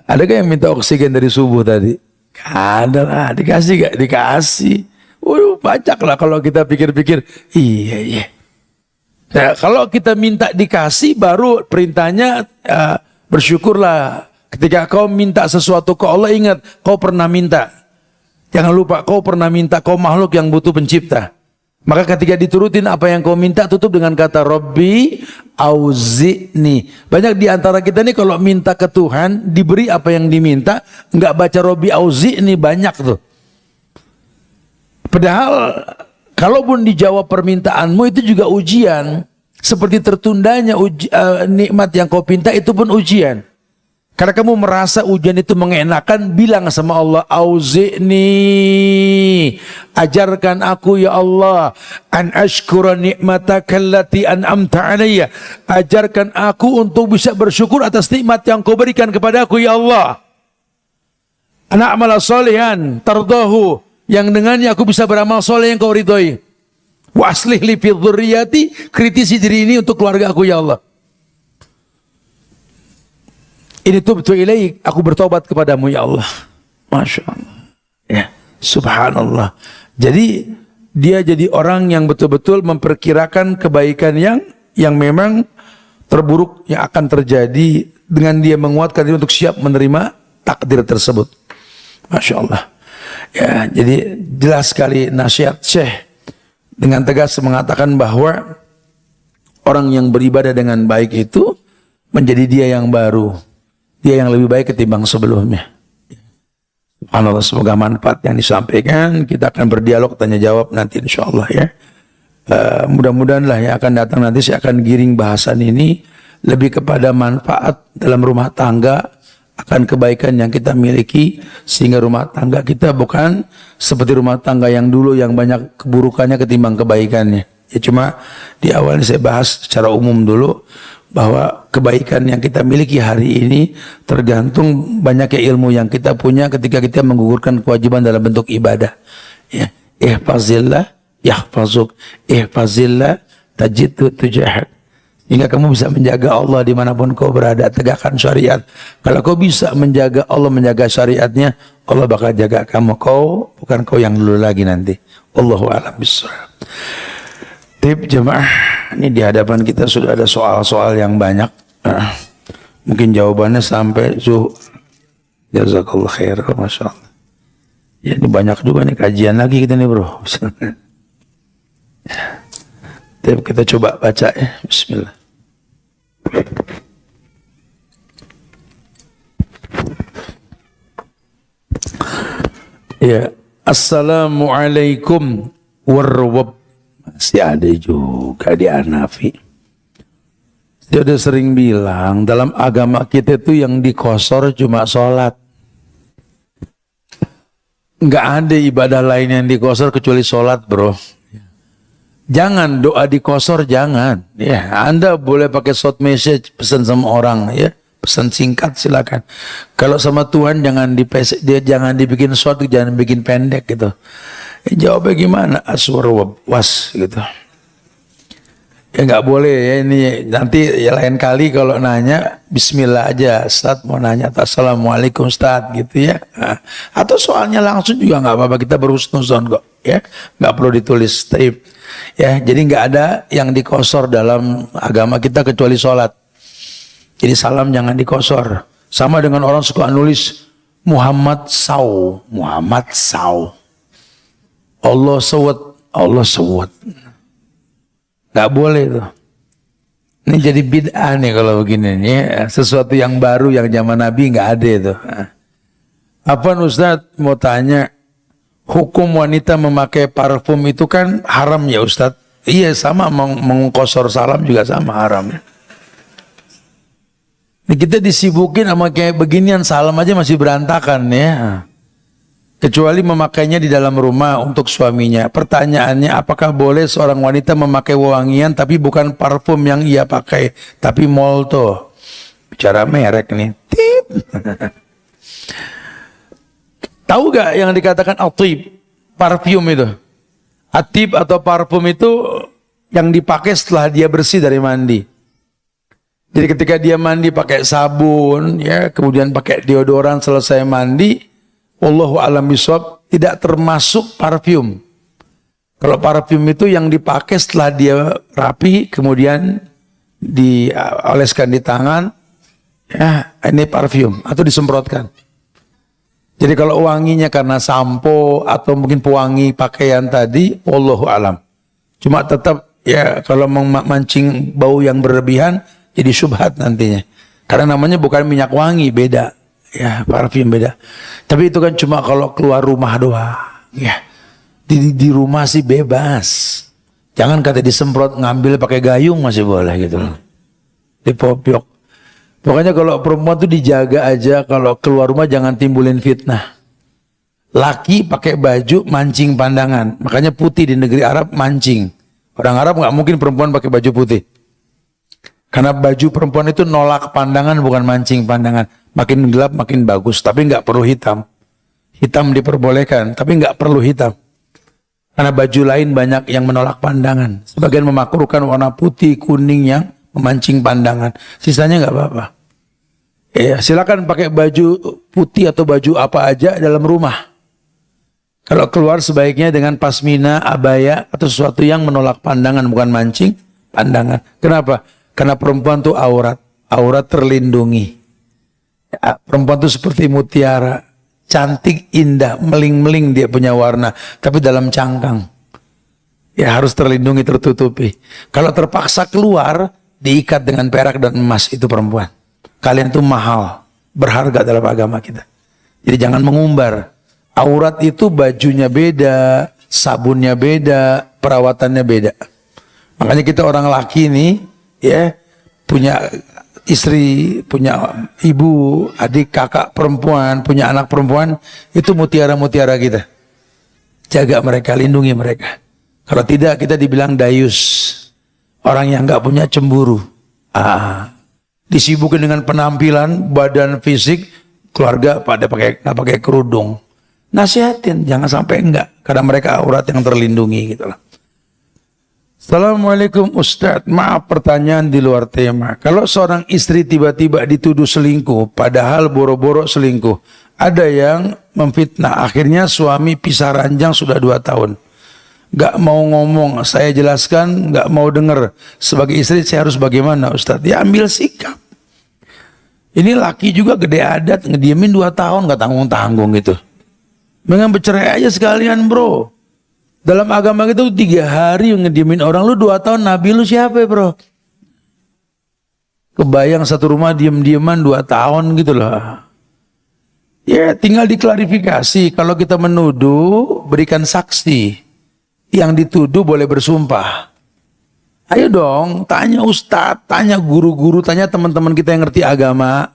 Speaker 1: Ada gak yang minta oksigen dari subuh tadi? Ada lah, dikasih gak? Dikasih. Pacak lah kalau kita pikir-pikir. Iya. Nah, kalau kita minta dikasih, baru perintahnya bersyukurlah. Ketika kau minta sesuatu ke Allah, ingat kau pernah minta. Jangan lupa kau pernah minta, kau makhluk yang butuh pencipta. Maka ketika diturutin apa yang kau minta, tutup dengan kata Rabbi auzi'ni. Banyak di antara kita nih kalau minta ke Tuhan, diberi apa yang diminta, nggak baca Rabbi auzi'ni, banyak tuh. Padahal kalaupun dijawab permintaanmu itu juga ujian. Seperti tertundanya nikmat yang kau pinta itu pun ujian. Karena kamu merasa ujian itu mengenakan, bilang sama Allah, auzi'ni, ajarkan aku ya Allah, an ashkura ni'mataka allati an'amta alayya, ajarkan aku untuk bisa bersyukur atas nikmat yang kau berikan kepada aku ya Allah. Ana amala sholihan tardahu, yang dengannya aku bisa beramal soleh yang kau ridhoi. Wa aslih li fi dzurriyyati, kritisi diri ini untuk keluarga aku ya Allah. Ini tubtu ilaik, aku bertobat kepadamu ya Allah. Masya Allah. Ya, subhanallah. Jadi dia jadi orang yang betul-betul memperkirakan kebaikan yang memang terburuk yang akan terjadi, dengan dia menguatkan diri untuk siap menerima takdir tersebut. Masya Allah. Ya, jadi jelas sekali nasihat Syekh dengan tegas mengatakan bahwa orang yang beribadah dengan baik itu menjadi dia yang baru. Dia yang lebih baik ketimbang sebelumnya. Subhanallah, semoga manfaat yang disampaikan. Kita akan berdialog tanya jawab nanti insyaallah ya. Mudah-mudahan lah yang akan datang nanti saya akan giring bahasan ini lebih kepada manfaat dalam rumah tangga, akan kebaikan yang kita miliki, sehingga rumah tangga kita bukan seperti rumah tangga yang dulu yang banyak keburukannya ketimbang kebaikannya. Ya, cuma di awal saya bahas secara umum dulu bahwa kebaikan yang kita miliki hari ini tergantung banyaknya ilmu yang kita punya ketika kita menggugurkan kewajiban dalam bentuk ibadah. Ya, ihfazillah yahfazuk, ihfazillah tajidhu tujahak. Hingga kamu bisa menjaga Allah dimanapun kau berada, tegakkan syariat. Kalau kau bisa menjaga Allah, menjaga syariatnya, Allah bakal jaga kamu. Kau bukan kau yang dulu lagi nanti. Allahu a'lam bishawab. Tip jemaah, ini di hadapan kita sudah ada soal-soal yang banyak. Mungkin jawabannya sampai zuhur. Jazakallah khair, masya Allah. Ya, ini banyak juga nih kajian lagi kita nih bro. Tip kita coba baca ya. Bismillah. Ya, assalamualaikum warahmatullahi. Masih ada juga di Hanafi. Dia udah sering bilang dalam agama kita itu yang dikosor cuma sholat. Nggak ada ibadah lain yang dikosor kecuali sholat bro. Jangan doa dikosor, jangan. Ya, Anda boleh pakai short message, pesan sama orang ya, pesan singkat silakan. Kalau sama Tuhan jangan jangan dibikin short, jangan bikin pendek gitu. Jawabnya gimana? Aswar was gitu. Ya nggak boleh ya, ini nanti ya lain kali kalau nanya Bismillah aja, Ustaz mau nanya Assalamualaikum Ustaz gitu ya. Atau soalnya langsung juga nggak apa-apa, kita berhusnuzon kok ya, nggak perlu ditulis taib ya. Jadi nggak ada yang dikosor dalam agama kita kecuali sholat. Jadi salam jangan dikosor. Sama dengan orang suka nulis Muhammad Saw, Muhammad Saw. Allah sewet, Allah sewet. Gak boleh tuh. Ini jadi bid'ah nih kalau begini nih. Sesuatu yang baru yang zaman Nabi gak ada itu. Apa Ustaz mau tanya, hukum wanita memakai parfum itu kan haram ya Ustaz? Iya sama, mengkosor salam juga sama haram. Ini kita disibukin sama kayak beginian, salam aja masih berantakan ya. Kecuali memakainya di dalam rumah untuk suaminya. Pertanyaannya, apakah boleh seorang wanita memakai wewangian tapi bukan parfum yang ia pakai, tapi Molto? Bicara merek nih. Tip. Tahu gak yang dikatakan atib? Parfum itu. Atib atau parfum itu yang dipakai setelah dia bersih dari mandi. Jadi ketika dia mandi pakai sabun, ya, kemudian pakai deodoran selesai mandi, Wallahu a'lam bishawab, tidak termasuk parfum. Kalau parfum itu yang dipakai setelah dia rapi, kemudian dioleskan di tangan, ya ini parfum, atau disemprotkan. Jadi kalau wanginya karena sampo atau mungkin pewangi pakaian tadi, wallahu a'lam. Cuma tetap ya kalau memancing bau yang berlebihan, jadi syubhat nantinya. Karena namanya bukan minyak wangi, beda. Ya, parfum beda. Tapi itu kan cuma kalau keluar rumah doang. Ya. Di rumah sih bebas. Jangan kata disemprot, ngambil pakai gayung masih boleh gitu loh. Dipopiok. Pokoknya kalau perempuan tuh dijaga aja, kalau keluar rumah jangan timbulin fitnah. Laki pakai baju mancing pandangan. Makanya putih di negeri Arab mancing. Orang Arab nggak mungkin perempuan pakai baju putih. Karena baju perempuan itu nolak pandangan, bukan mancing pandangan. Makin gelap makin bagus, tapi nggak perlu hitam. Hitam diperbolehkan, tapi nggak perlu hitam. Karena baju lain banyak yang menolak pandangan. Sebagian memakruhkan warna putih, kuning yang memancing pandangan. Sisanya nggak apa-apa. Ya, silakan pakai baju putih atau baju apa aja dalam rumah. Kalau keluar sebaiknya dengan pasmina, abaya, atau sesuatu yang menolak pandangan, bukan mancing pandangan. Kenapa? Karena perempuan itu aurat. Aurat terlindungi. Ya, perempuan itu seperti mutiara. Cantik, indah, meling-meling dia punya warna. Tapi dalam cangkang. Ya harus terlindungi, tertutupi. Kalau terpaksa keluar, diikat dengan perak dan emas, itu perempuan. Kalian itu mahal, berharga dalam agama kita. Jadi jangan mengumbar. Aurat itu bajunya beda, sabunnya beda, perawatannya beda. Makanya kita orang laki nih, ya punya istri, punya ibu, adik, kakak perempuan, punya anak perempuan, itu mutiara-mutiara kita. Jaga mereka, lindungi mereka. Kalau tidak kita dibilang dayus, orang yang nggak punya cemburu. Disibukkan dengan penampilan, badan, fisik, keluarga pada nggak pakai kerudung. Nasihatin, jangan sampai enggak, karena mereka aurat yang terlindungi gitu lah. Assalamualaikum Ustadz, maaf pertanyaan di luar tema. Kalau seorang istri tiba-tiba dituduh selingkuh, padahal boro-boro selingkuh, ada yang memfitnah, akhirnya suami pisah ranjang sudah 2 tahun. Gak mau ngomong, saya jelaskan, gak mau dengar. Sebagai istri saya harus bagaimana Ustadz? Ya ambil sikap. Ini laki juga gede adat, ngediemin 2 tahun, gak tanggung-tanggung gitu. Mendingan bercerai aja sekalian bro. Dalam agama kita 3 hari ngediemin orang, lu 2 tahun nabi lu siapa ya bro? Kebayang satu rumah diem-dieman 2 tahun gitu loh. Ya tinggal diklarifikasi. Kalau kita menuduh, berikan saksi. Yang dituduh boleh bersumpah. Ayo dong, tanya ustadz, tanya guru-guru, tanya teman-teman kita yang ngerti agama.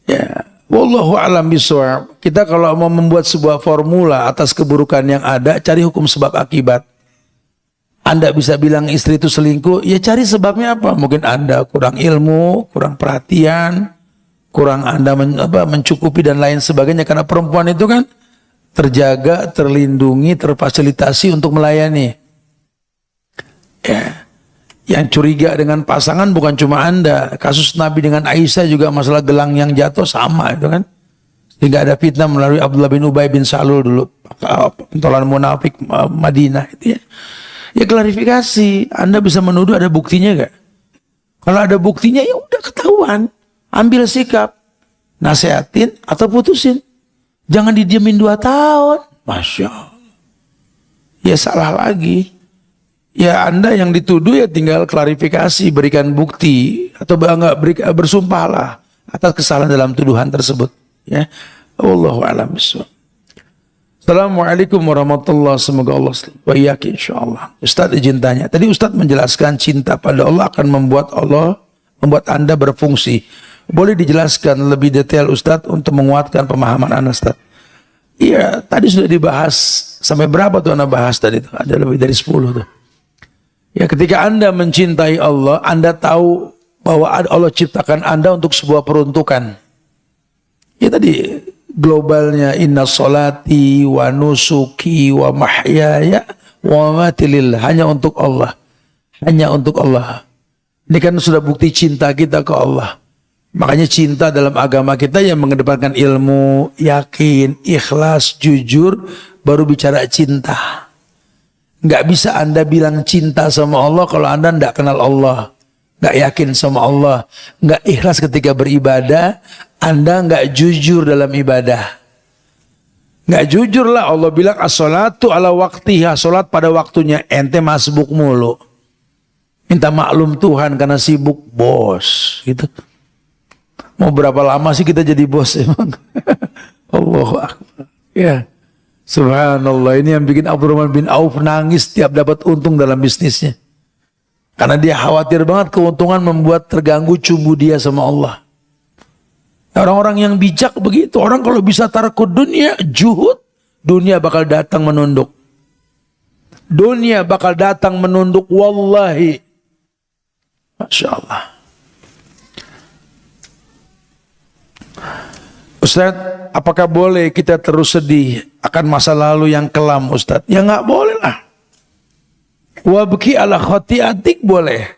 Speaker 1: Ya, wallahu a'lam bishawab. Kita kalau mau membuat sebuah formula atas keburukan yang ada, cari hukum sebab akibat. Anda bisa bilang istri itu selingkuh, ya cari sebabnya apa? Mungkin Anda kurang ilmu, kurang perhatian, kurang Anda mencukupi dan lain sebagainya. Karena perempuan itu kan terjaga, terlindungi, terfasilitasi untuk melayani. Ya. Yang curiga dengan pasangan bukan cuma Anda. Kasus Nabi dengan Aisyah juga masalah gelang yang jatuh sama itu kan. Sehingga ada fitnah melalui Abdullah bin Ubay bin Salul dulu. Pentolan munafik Madinah itu ya. Ya klarifikasi. Anda bisa menuduh ada buktinya gak? Kalau ada buktinya ya udah ketahuan. Ambil sikap. Nasehatin atau putusin. Jangan didiemin 2 tahun. Masya Allah. Ya salah lagi. Ya Anda yang dituduh ya tinggal klarifikasi, berikan bukti atau bersumpahlah atas kesalahan dalam tuduhan tersebut. Ya, wallahu a'lam bishawab. Assalamualaikum warahmatullahi wabarakatuh. Semoga Allah wa iyyakum insyaallah. Ustaz izin tanya. Tadi Ustaz menjelaskan cinta pada Allah akan membuat Anda berfungsi. Boleh dijelaskan lebih detail Ustaz untuk menguatkan pemahaman Anda Ustaz? Iya, tadi sudah dibahas. Sampai berapa tuh Anda bahas tadi tuh? Ada lebih dari 10 tuh. Ya ketika Anda mencintai Allah, Anda tahu bahwa Allah ciptakan Anda untuk sebuah peruntukan. Ya tadi globalnya inna sholati wa nusuki wa mahyaya wa mamati lillah, hanya untuk Allah. Hanya untuk Allah. Ini kan sudah bukti cinta kita ke Allah. Makanya cinta dalam agama kita yang mengedepankan ilmu, yakin, ikhlas, jujur, baru bicara cinta. Nggak bisa Anda bilang cinta sama Allah kalau Anda nggak kenal Allah, nggak yakin sama Allah, nggak ikhlas ketika beribadah, Anda nggak jujur dalam ibadah. Nggak jujur lah. Allah bilang as-sholatu ala waktiha, sholat pada waktunya. Ente masbuk mulu, minta maklum Tuhan karena sibuk, bos gitu. Mau berapa lama sih kita jadi bos emang? Allahu Akbar. Ya, Subhanallah, ini yang bikin Abdurrahman bin Auf nangis tiap dapat untung dalam bisnisnya. Karena dia khawatir banget keuntungan membuat terganggu cumbu dia sama Allah. Orang-orang yang bijak begitu. Orang kalau bisa tarkud dunia, juhud, dunia bakal datang menunduk. Dunia bakal datang menunduk, wallahi. Masya Allah. Ustaz, apakah boleh kita terus sedih akan masa lalu yang kelam, Ustaz? Ya nggak boleh lah. Wabki ala khotiatik boleh.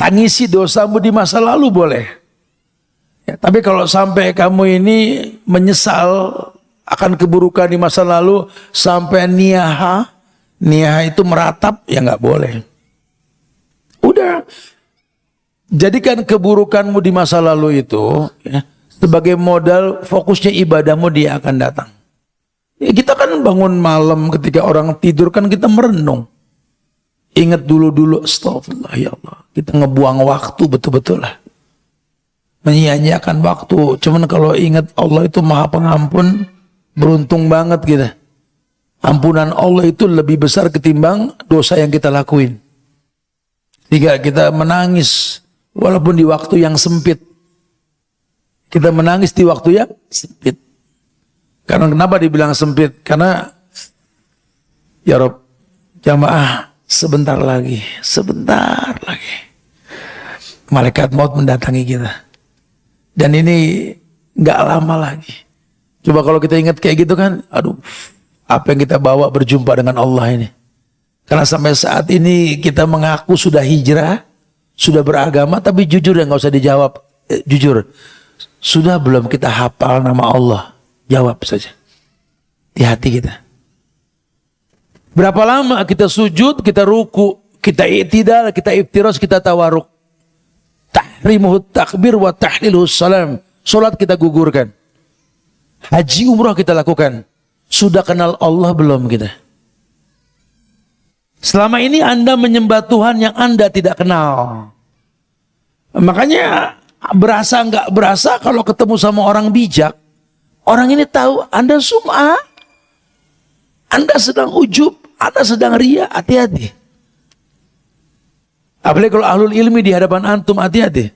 Speaker 1: Tangisi dosamu di masa lalu boleh. Ya, tapi kalau sampai kamu ini menyesal akan keburukan di masa lalu sampai niyaha itu meratap, ya nggak boleh. Udah, jadikan keburukanmu di masa lalu itu ya, sebagai modal fokusnya ibadahmu, dia akan datang. Ya, kita kan bangun malam ketika orang tidur kan kita merenung. Ingat dulu-dulu, astagfirullah ya Allah. Kita ngebuang waktu betul-betul lah. Menyia-nyiakan waktu. Cuman kalau ingat Allah itu maha pengampun, beruntung banget kita. Ampunan Allah itu lebih besar ketimbang dosa yang kita lakuin. Jika kita menangis walaupun di waktu yang sempit. Kita menangis di waktu yang sempit. Karena kenapa dibilang sempit? Karena ya Rabb, jamaah, sebentar lagi malaikat maut mendatangi kita. Dan ini gak lama lagi. Coba kalau kita ingat kayak gitu kan, aduh, apa yang kita bawa berjumpa dengan Allah ini. Karena sampai saat ini kita mengaku sudah hijrah, sudah beragama, tapi jujur ya gak usah dijawab. Jujur, sudah belum kita hafal nama Allah? Jawab saja di hati kita. Berapa lama kita sujud, kita ruku, kita i'tidal, kita iftiras, kita tawaruk. Tahrimuhut takbir wa tahliluhus salam. Salat kita gugurkan. Haji umrah kita lakukan. Sudah kenal Allah belum kita? Selama ini Anda menyembah Tuhan yang Anda tidak kenal. Makanya berasa nggak berasa kalau ketemu sama orang bijak, orang ini tahu Anda sum'ah, Anda sedang ujub, Anda sedang ria, hati-hati. Apalagi kalau ahlul ilmi di hadapan antum, hati-hati.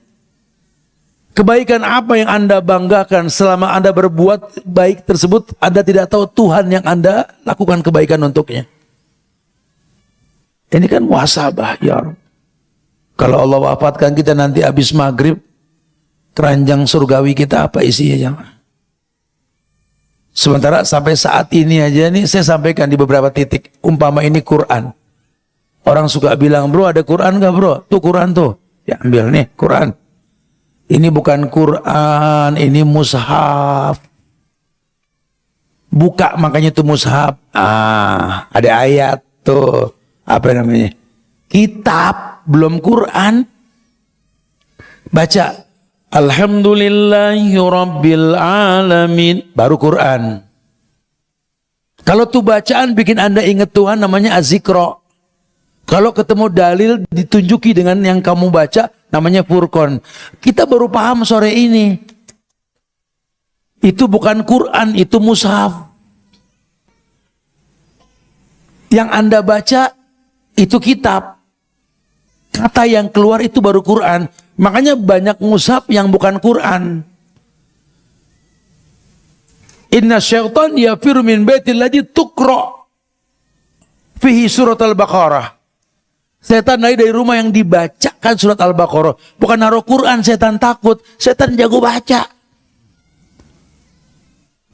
Speaker 1: Kebaikan apa yang Anda banggakan selama Anda berbuat baik tersebut, Anda tidak tahu Tuhan yang Anda lakukan kebaikan untuknya. Ini kan muhasabah, ya Rabb. Kalau Allah wafatkan kita nanti habis maghrib, keranjang surgawi kita apa isinya, jamaah? Sementara sampai saat ini aja nih saya sampaikan di beberapa titik. Umpama ini Quran. Orang suka bilang, bro ada Quran gak bro? Tuh Quran tuh. Ya ambil nih Quran. Ini bukan Quran, ini mushaf. Buka makanya tuh mushaf. Ada ayat tuh. Apa namanya? Kitab, belum Quran. Baca. Alhamdulillahi Rabbil Alamin. Baru Quran. Kalau tuh bacaan bikin Anda ingat Tuhan, namanya az-zikra. Kalau ketemu dalil ditunjuki dengan yang kamu baca, namanya Furqan. Kita baru paham sore ini. Itu bukan Quran, itu mushaf. Yang Anda baca, itu kitab. Kata yang keluar itu baru Quran. Makanya banyak mushaf yang bukan Quran. Inna syaitan yafiru min baitil ladzi tuqra fihi surat al-Baqarah. Setan lari dari rumah yang dibacakan surat Al-Baqarah. Bukan naruh Quran, setan takut. Setan jago baca.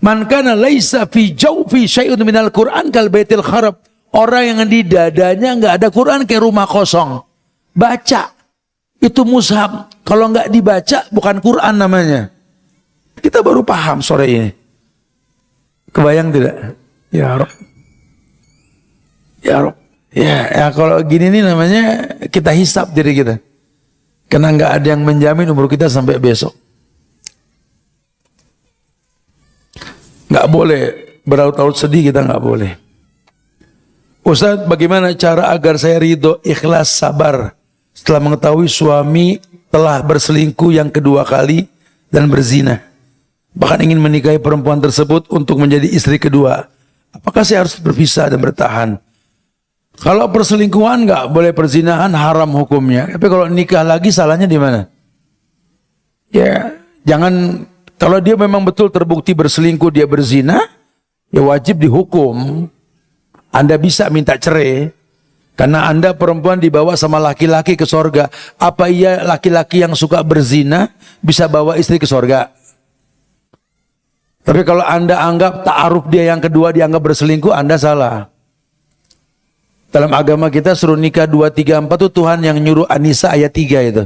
Speaker 1: Man kana laisa fi jawfi syai'un minal Quran kal baitil kharab. Orang yang di dadanya enggak ada Quran kayak rumah kosong. Baca. Itu mushaf. Kalau enggak dibaca bukan Quran namanya. Kita baru paham sore ini. Kebayang tidak? Ya Rabb. Ya Rabb. Ya kalau gini nih namanya kita hisap diri kita. Karena nggak ada yang menjamin umur kita sampai besok. Nggak boleh berlarut-larut sedih, kita nggak boleh. Ustaz, bagaimana cara agar saya ridho, ikhlas, sabar setelah mengetahui suami telah berselingkuh yang kedua kali dan berzina, bahkan ingin menikahi perempuan tersebut untuk menjadi istri kedua? Apakah saya harus berpisah dan bertahan? Kalau perselingkuhan nggak boleh, perzinahan haram hukumnya. Tapi kalau nikah lagi salahnya di mana? Ya, jangan, kalau dia memang betul terbukti berselingkuh, dia berzina, ya wajib dihukum. Anda bisa minta cerai karena Anda perempuan dibawa sama laki-laki ke sorga. Apa iya laki-laki yang suka berzina bisa bawa istri ke sorga? Tapi kalau Anda anggap ta'aruf dia yang kedua dianggap berselingkuh, Anda salah. Dalam agama kita suruh nikah 2, 3, 4 itu Tuhan yang nyuruh An-Nisa ayat 3 itu.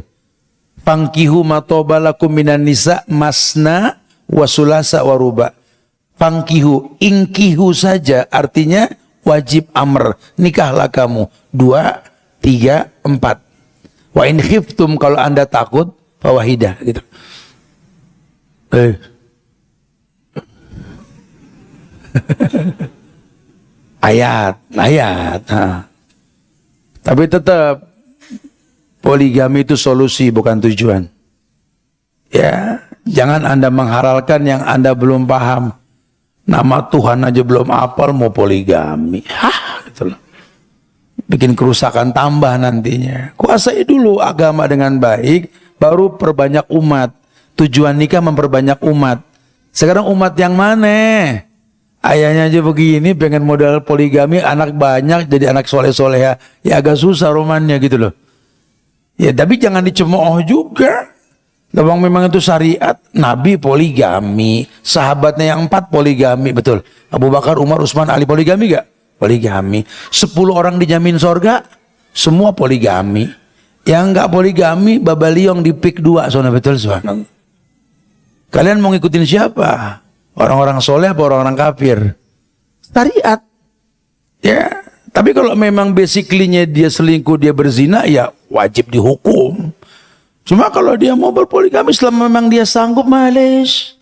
Speaker 1: Fangkihu matobalakum minan nisa masna wasulasa waruba. Fangkihu, ingkihu saja artinya wajib amr. Nikahlah kamu 2, 3, 4. Wa in khiftum, kalau Anda takut, fawahidah gitu. Ayat. Nah. Tapi tetap poligami itu solusi bukan tujuan. Ya, jangan Anda menghalalkan yang Anda belum paham. Nama Tuhan aja belum hafal mau poligami. Gitu loh. Bikin kerusakan tambah nantinya. Kuasai dulu agama dengan baik, baru perbanyak umat. Tujuan nikah memperbanyak umat. Sekarang umat yang mana? Ayahnya aja begini, pengen modal poligami, anak banyak, jadi anak soleh-soleha. Ya agak susah romannya gitu loh. Ya tapi jangan dicemooh juga. Lawang memang itu syariat. Nabi poligami, sahabatnya yang 4 poligami, betul. Abu Bakar, Umar, Utsman, Ali poligami gak? Poligami. 10 orang dijamin sorga, semua poligami. Yang gak poligami, babaliong di pik 2, soalnya betul soalnya. Kalian mau ngikutin siapa? Orang-orang soleh apa orang-orang kafir? Syariat. Ya, tapi kalau memang basically-nya dia selingkuh, dia berzina, ya wajib dihukum. Cuma kalau dia mau berpoligami selama memang dia sanggup, males.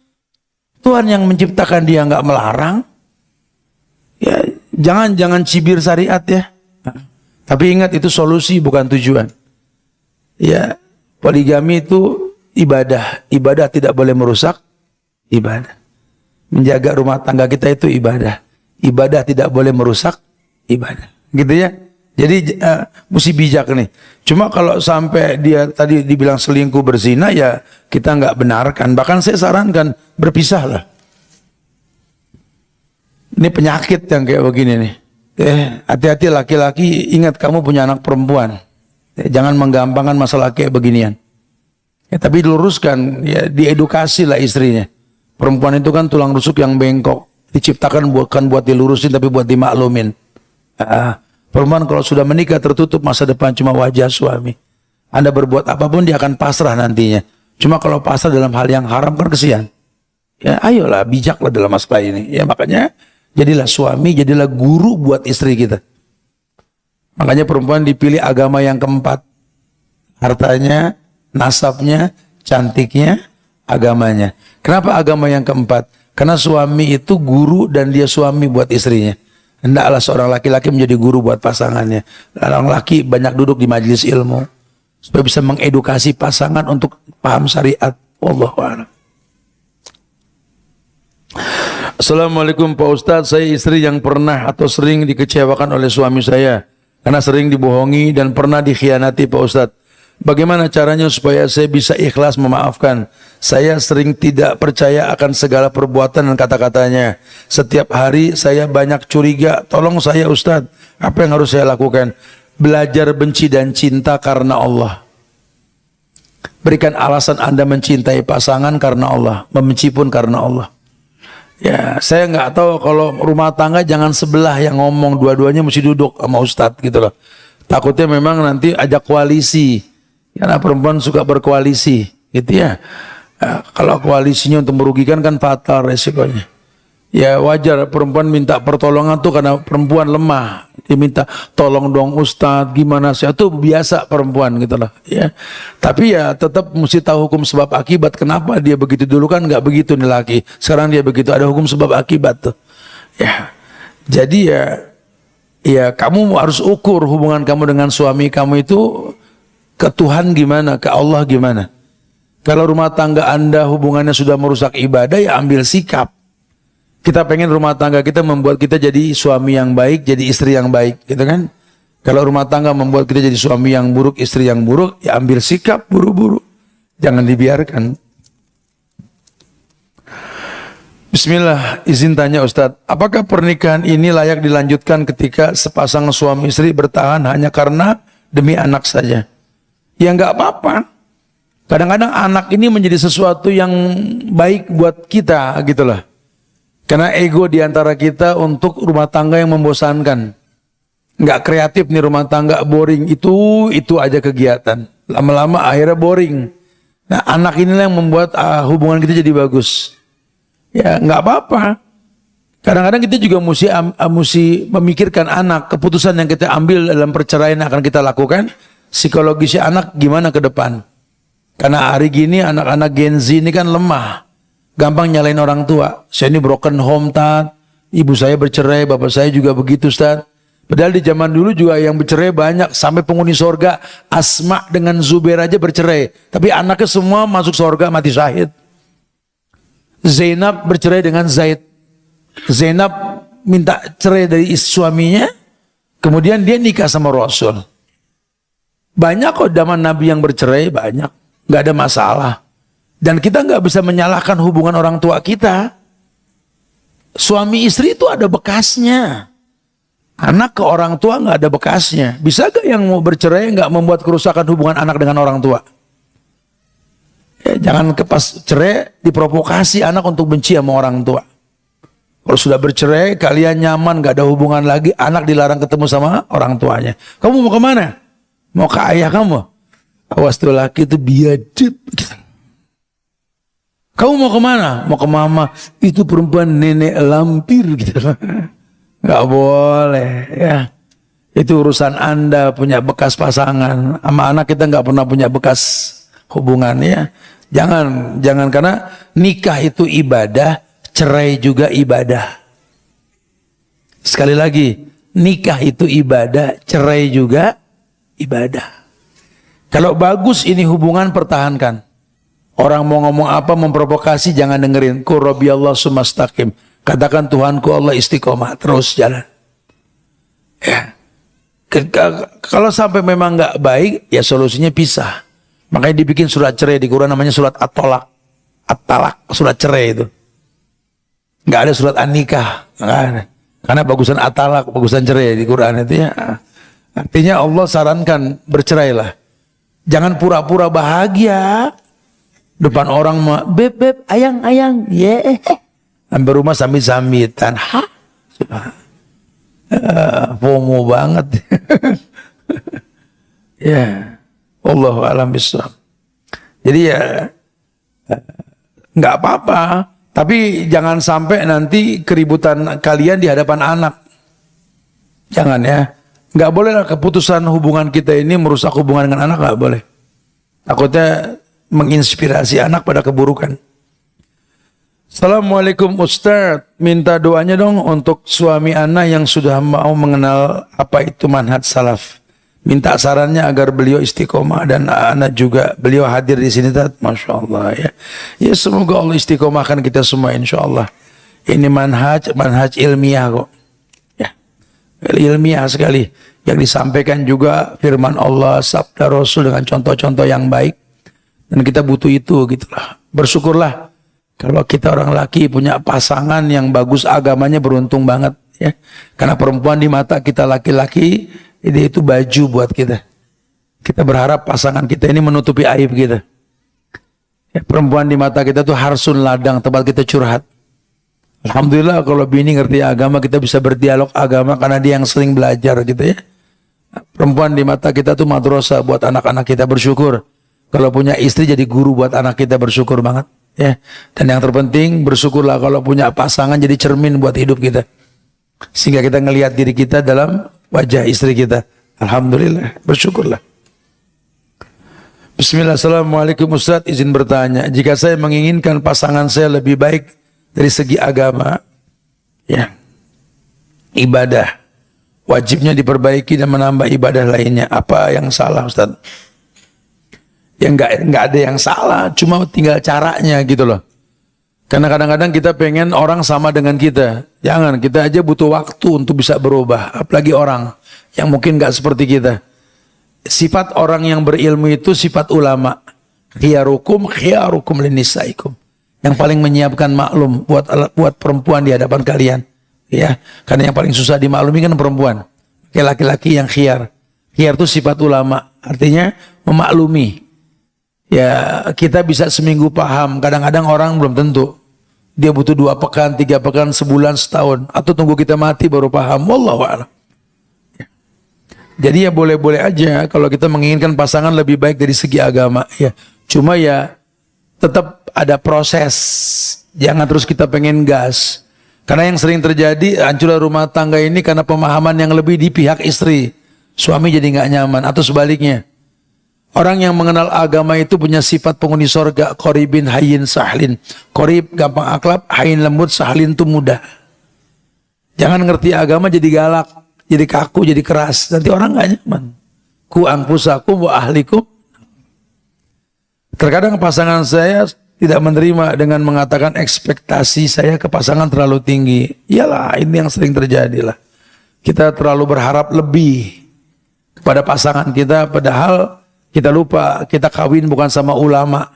Speaker 1: Tuhan yang menciptakan dia nggak melarang. Ya, jangan cibir syariat ya. Tapi ingat itu solusi bukan tujuan. Ya, poligami itu ibadah. Ibadah tidak boleh merusak ibadah. Menjaga rumah tangga kita itu ibadah. Ibadah tidak boleh merusak ibadah. Gitu ya. Jadi mesti bijak nih. Cuma kalau sampai dia tadi dibilang selingkuh berzina, ya kita nggak benarkan. Bahkan saya sarankan berpisahlah. Ini penyakit yang kayak begini nih. Hati-hati laki-laki, ingat kamu punya anak perempuan. Jangan menggampangkan masalah kayak beginian. Ya, tapi diluruskan, ya diedukasi lah istrinya. Perempuan itu kan tulang rusuk yang bengkok. Diciptakan bukan buat dilurusin, tapi buat dimaklumin. Perempuan kalau sudah menikah tertutup masa depan cuma wajah suami. Anda berbuat apapun dia akan pasrah nantinya. Cuma kalau pasrah dalam hal yang haram kan kesian. Ya ayolah, bijaklah dalam masalah ini. Ya makanya jadilah suami, jadilah guru buat istri kita. Makanya perempuan dipilih agama yang keempat. Hartanya, nasabnya, cantiknya, agamanya. Kenapa agama yang keempat? Karena suami itu guru dan dia suami buat istrinya. Hendaklah seorang laki-laki menjadi guru buat pasangannya. Orang laki banyak duduk di majelis ilmu supaya bisa mengedukasi pasangan untuk paham syariat. Wallahu a'lam. Assalamualaikum Pak Ustadz, saya istri yang pernah atau sering dikecewakan oleh suami saya karena sering dibohongi dan pernah dikhianati Pak Ustadz. Bagaimana caranya supaya saya bisa ikhlas memaafkan? Saya sering tidak percaya akan segala perbuatan dan kata-katanya. Setiap hari saya banyak curiga. Tolong saya Ustadz, apa yang harus saya lakukan? Belajar benci dan cinta karena Allah. Berikan alasan Anda mencintai pasangan karena Allah, membenci pun karena Allah. Ya, saya nggak tahu kalau rumah tangga jangan sebelah yang ngomong, dua-duanya mesti duduk sama Ustadz gitu loh. Takutnya memang nanti ajak koalisi. Karena perempuan suka berkoalisi, gitu ya. Kalau koalisinya untuk merugikan kan fatal resikonya. Ya wajar perempuan minta pertolongan tuh karena perempuan lemah. Dia minta tolong dong Ustadz, gimana sih? Itu biasa perempuan gitu loh. Ya. Tapi ya tetap mesti tahu hukum sebab akibat. Kenapa dia begitu dulu kan nggak begitu nih laki. Sekarang dia begitu, ada hukum sebab akibat tuh. Ya. Jadi ya kamu harus ukur hubungan kamu dengan suami kamu itu ke Tuhan gimana, ke Allah gimana. Kalau rumah tangga Anda hubungannya sudah merusak ibadah, ya ambil sikap. Kita pengen rumah tangga kita membuat kita jadi suami yang baik, jadi istri yang baik, gitu kan? Kalau rumah tangga membuat kita jadi suami yang buruk, istri yang buruk, ya ambil sikap buru-buru. Jangan dibiarkan. Bismillah, izin tanya Ustadz, apakah pernikahan ini layak dilanjutkan ketika sepasang suami istri bertahan hanya karena demi anak saja? Ya nggak apa-apa. Kadang-kadang anak ini menjadi sesuatu yang baik buat kita, gitulah. Karena ego diantara kita untuk rumah tangga yang membosankan. Nggak kreatif nih rumah tangga, boring. Itu aja kegiatan. Lama-lama akhirnya boring. Nah anak inilah yang membuat hubungan kita jadi bagus. Ya nggak apa-apa. Kadang-kadang kita juga mesti memikirkan anak. Keputusan yang kita ambil dalam perceraian yang akan kita lakukan. Psikologisnya anak gimana ke depan. Karena hari gini anak-anak Gen Z ini kan lemah. Gampang nyalain orang tua. Saya ini broken home, Tat. Ibu saya bercerai, bapak saya juga begitu, Tat. Padahal di zaman dulu juga yang bercerai banyak. Sampai penghuni sorga, Asma dengan Zubair aja bercerai. Tapi anaknya semua masuk sorga mati syahid. Zainab bercerai dengan Zaid. Zainab minta cerai dari suaminya. Kemudian dia nikah sama Rasul. Banyak kok zaman Nabi yang bercerai, banyak. Gak ada masalah. Dan kita nggak bisa menyalahkan hubungan orang tua kita. Suami istri itu ada bekasnya. Anak ke orang tua nggak ada bekasnya. Bisa gak yang mau bercerai nggak membuat kerusakan hubungan anak dengan orang tua? Ya, jangan pas cerai diprovokasi anak untuk benci sama orang tua. Kalau sudah bercerai, kalian nyaman, nggak ada hubungan lagi, anak dilarang ketemu sama orang tuanya. Kamu mau kemana? Mau ke ayah kamu? Awas tuh laki itu biadab. Kamu mau kemana? Mau ke mama. Itu perempuan nenek lampir gitu. Gak boleh ya. Itu urusan Anda punya bekas pasangan. Sama anak kita gak pernah punya bekas hubungan ya. Jangan karena nikah itu ibadah, cerai juga ibadah. Sekali lagi, nikah itu ibadah, cerai juga ibadah. Kalau bagus ini hubungan pertahankan. Orang mau ngomong apa memprovokasi jangan dengerin. Qul rabbiyallahu tsumastaqim. Katakan Tuhanku Allah istiqomah, terus jalan. Ya. Kalau sampai memang nggak baik, ya solusinya pisah. Makanya dibikin surat cerai di Quran namanya surat at-talaq. At-talaq, surat cerai itu. Nggak ada surat an-nikah, nggak ada. Karena bagusan at-talaq, bagusan cerai di Quran itu ya. Artinya Allah sarankan bercerailah. Jangan pura-pura bahagia. Depan orang mah, beb, ayang, yeah. Sampai rumah sambil-sambitan. Hah? FOMO banget. Ya. Allahu a'lam bishawab. Jadi ya nggak apa-apa. Tapi jangan sampai nanti keributan kalian di hadapan anak. Jangan ya. Nggak boleh lah keputusan hubungan kita ini merusak hubungan dengan anak, nggak boleh. Takutnya menginspirasi anak pada keburukan. Assalamualaikum Ustadz, minta doanya dong untuk suami anak yang sudah mau mengenal apa itu manhaj salaf. Minta sarannya agar beliau istiqomah dan anak juga beliau hadir di sini. Masya Allah ya. Ya semoga Allah istiqomahkan kita semua insya Allah. Ini manhaj ilmiah kok. Ya, ilmiah sekali. Yang disampaikan juga firman Allah, sabda Rasul dengan contoh-contoh yang baik. Dan kita butuh itu gitulah. Bersyukurlah kalau kita orang laki punya pasangan yang bagus agamanya, beruntung banget ya. Karena perempuan di mata kita laki-laki itu baju buat kita. Kita berharap pasangan kita ini menutupi aib kita. Ya, perempuan di mata kita tuh harsun ladang tempat kita curhat. Alhamdulillah kalau bini ngerti agama kita bisa berdialog agama karena dia yang sering belajar gitu ya. Perempuan di mata kita tuh madrasah buat anak-anak kita, bersyukur. Kalau punya istri jadi guru buat anak kita, bersyukur banget ya. Dan yang terpenting bersyukurlah kalau punya pasangan jadi cermin buat hidup kita. Sehingga kita ngelihat diri kita dalam wajah istri kita. Alhamdulillah, bersyukurlah. Bismillah, assalamualaikum Ustadz, izin bertanya. Jika saya menginginkan pasangan saya lebih baik dari segi agama, ya, ibadah, wajibnya diperbaiki dan menambah ibadah lainnya. Apa yang salah Ustadz? Ya enggak ada yang salah, cuma tinggal caranya gitu loh. Karena kadang-kadang kita pengen orang sama dengan kita. Jangan, kita aja butuh waktu untuk bisa berubah. Apalagi orang yang mungkin gak seperti kita. Sifat orang yang berilmu itu sifat ulama. Khiyarukum linisaikum. Yang paling menyiapkan maklum buat perempuan di hadapan kalian. Ya, karena yang paling susah dimaklumi kan perempuan. Laki-laki yang khiyar. Khiyar itu sifat ulama. Artinya memaklumi. Ya, kita bisa seminggu paham. Kadang-kadang orang belum tentu. Dia butuh 2 pekan, 3 pekan, sebulan, setahun. Atau tunggu kita mati baru paham. Wallahu a'lam. Jadi ya boleh-boleh aja kalau kita menginginkan pasangan lebih baik dari segi agama. Ya, cuma ya tetap ada proses. Jangan terus kita pengen gas. Karena yang sering terjadi hancurnya rumah tangga ini karena pemahaman yang lebih di pihak istri. Suami jadi nggak nyaman atau sebaliknya. Orang yang mengenal agama itu punya sifat penghuni sorga. Qoribin hayyin sahlin. Qorib gampang akrab, hayyin lembut, sahlin itu mudah. Jangan ngerti agama jadi galak, jadi kaku, jadi keras. Nanti orang nggak nyaman. Ku anfusakum wa ahlikum. Terkadang pasangan saya tidak menerima dengan mengatakan ekspektasi saya ke pasangan terlalu tinggi. Iyalah, ini yang sering terjadi lah. Kita terlalu berharap lebih kepada pasangan kita, padahal kita lupa, kita kawin bukan sama ulama.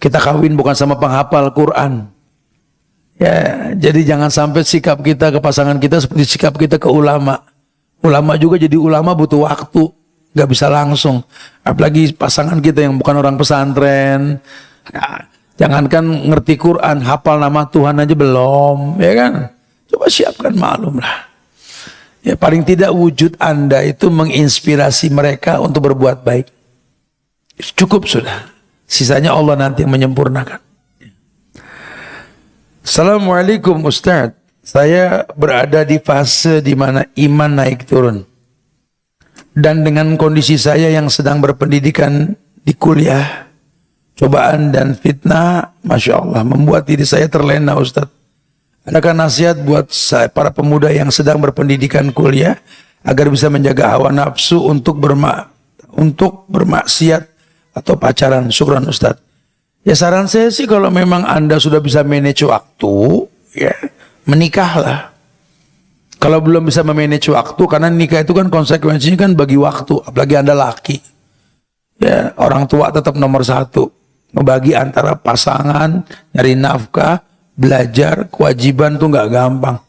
Speaker 1: Kita kawin bukan sama penghafal Quran. Ya, jadi jangan sampai sikap kita ke pasangan kita seperti sikap kita ke ulama. Ulama juga jadi ulama butuh waktu, gak bisa langsung. Apalagi pasangan kita yang bukan orang pesantren. Ya, jangankan ngerti Quran, hafal nama Tuhan aja belum, ya kan? Coba siapkan maklum lah. Ya, paling tidak wujud Anda itu menginspirasi mereka untuk berbuat baik. Cukup sudah. Sisanya Allah nanti yang menyempurnakan. Assalamualaikum Ustaz. Saya berada di fase di mana iman naik turun. Dan dengan kondisi saya yang sedang berpendidikan di kuliah, cobaan dan fitnah, Masya Allah, membuat diri saya terlena Ustaz. Adakah nasihat buat saya, para pemuda yang sedang berpendidikan kuliah agar bisa menjaga hawa nafsu untuk bermaksiat atau pacaran? Syukran Ustaz. Ya, saran saya sih kalau memang Anda sudah bisa manage waktu, ya menikahlah. Kalau belum bisa memanage waktu, karena nikah itu kan konsekuensinya kan bagi waktu, apalagi Anda laki. Ya, orang tua tetap nomor 1. Membagi antara pasangan, nyari nafkah, belajar, kewajiban tuh nggak gampang.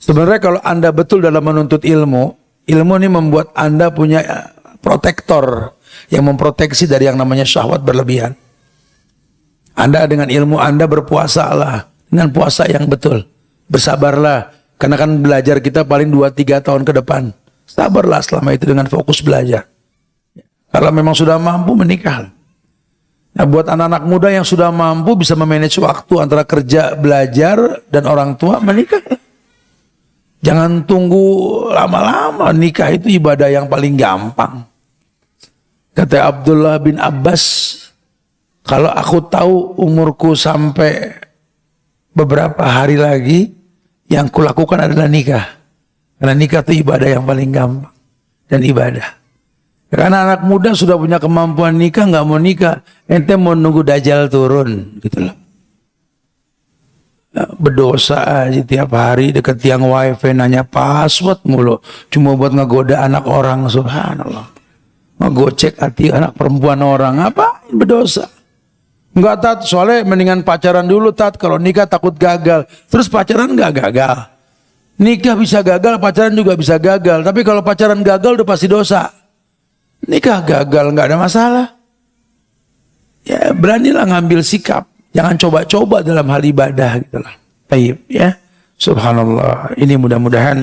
Speaker 1: Sebenarnya kalau Anda betul dalam menuntut ilmu, ilmu ini membuat Anda punya protektor yang memproteksi dari yang namanya syahwat berlebihan. Anda dengan ilmu Anda berpuasalah dengan puasa yang betul. Bersabarlah, karena kan belajar kita paling 2-3 tahun ke depan. Sabarlah selama itu dengan fokus belajar. Kalau memang sudah mampu, menikah. Nah, buat anak-anak muda yang sudah mampu bisa memanage waktu antara kerja, belajar, dan orang tua, menikah. Jangan tunggu lama-lama. Nikah itu ibadah yang paling gampang. Kata Abdullah bin Abbas, kalau aku tahu umurku sampai beberapa hari lagi, yang kulakukan adalah nikah. Karena nikah itu ibadah yang paling gampang. Dan ibadah. Karena anak muda sudah punya kemampuan nikah, nggak mau nikah, ente mau nunggu dajjal turun, gitu loh. Berdosa aja tiap hari deket tiang wifi nanya password mulu, cuma buat ngegoda anak orang, subhanallah. Ngegocek hati anak perempuan orang, apa? Berdosa. Enggak Tat, soalnya mendingan pacaran dulu Tat, kalau nikah takut gagal. Terus pacaran nggak gagal. Nikah bisa gagal, pacaran juga bisa gagal. Tapi kalau pacaran gagal udah pasti dosa. Nikah gagal nggak ada masalah. Ya beranilah ngambil sikap. Jangan coba-coba dalam hal ibadah gitu lah. Baik ya. Subhanallah. Ini mudah-mudahan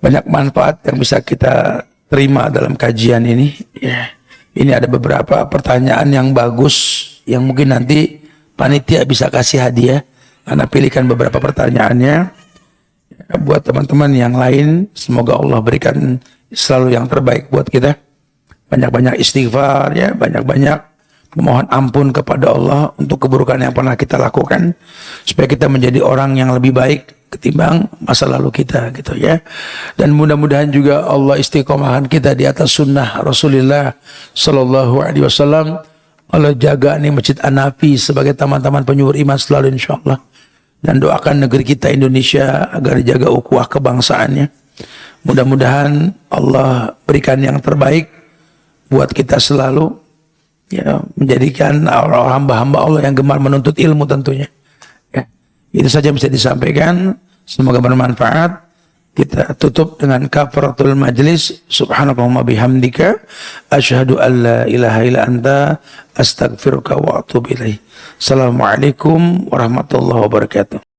Speaker 1: banyak manfaat yang bisa kita terima dalam kajian ini. Ya. Ini ada beberapa pertanyaan yang bagus yang mungkin nanti panitia bisa kasih hadiah. Karena pilihkan beberapa pertanyaannya. Ya, buat teman-teman yang lain, semoga Allah berikan selalu yang terbaik buat kita. Banyak-banyak istighfar ya, banyak-banyak memohon ampun kepada Allah untuk keburukan yang pernah kita lakukan supaya kita menjadi orang yang lebih baik ketimbang masa lalu kita gitu ya. Dan mudah-mudahan juga Allah istiqomahkan kita di atas sunnah Rasulullah sallallahu alaihi wasallam. Allah jaga nih Masjid An-Nafi sebagai taman-taman penyubur iman selalu insyaallah. Dan doakan negeri kita Indonesia agar dijaga ukhuwah kebangsaannya. Mudah-mudahan Allah berikan yang terbaik buat kita selalu, ya, menjadikan hamba-hamba Allah yang gemar menuntut ilmu tentunya. Ya, itu saja yang bisa disampaikan. Semoga bermanfaat. Kita tutup dengan kafaratul majlis. Subhanallahumma bihamdika asyhadu an la ilaha illa anta astaghfiruka wa atubu ilaih. Assalamualaikum warahmatullahi wabarakatuh.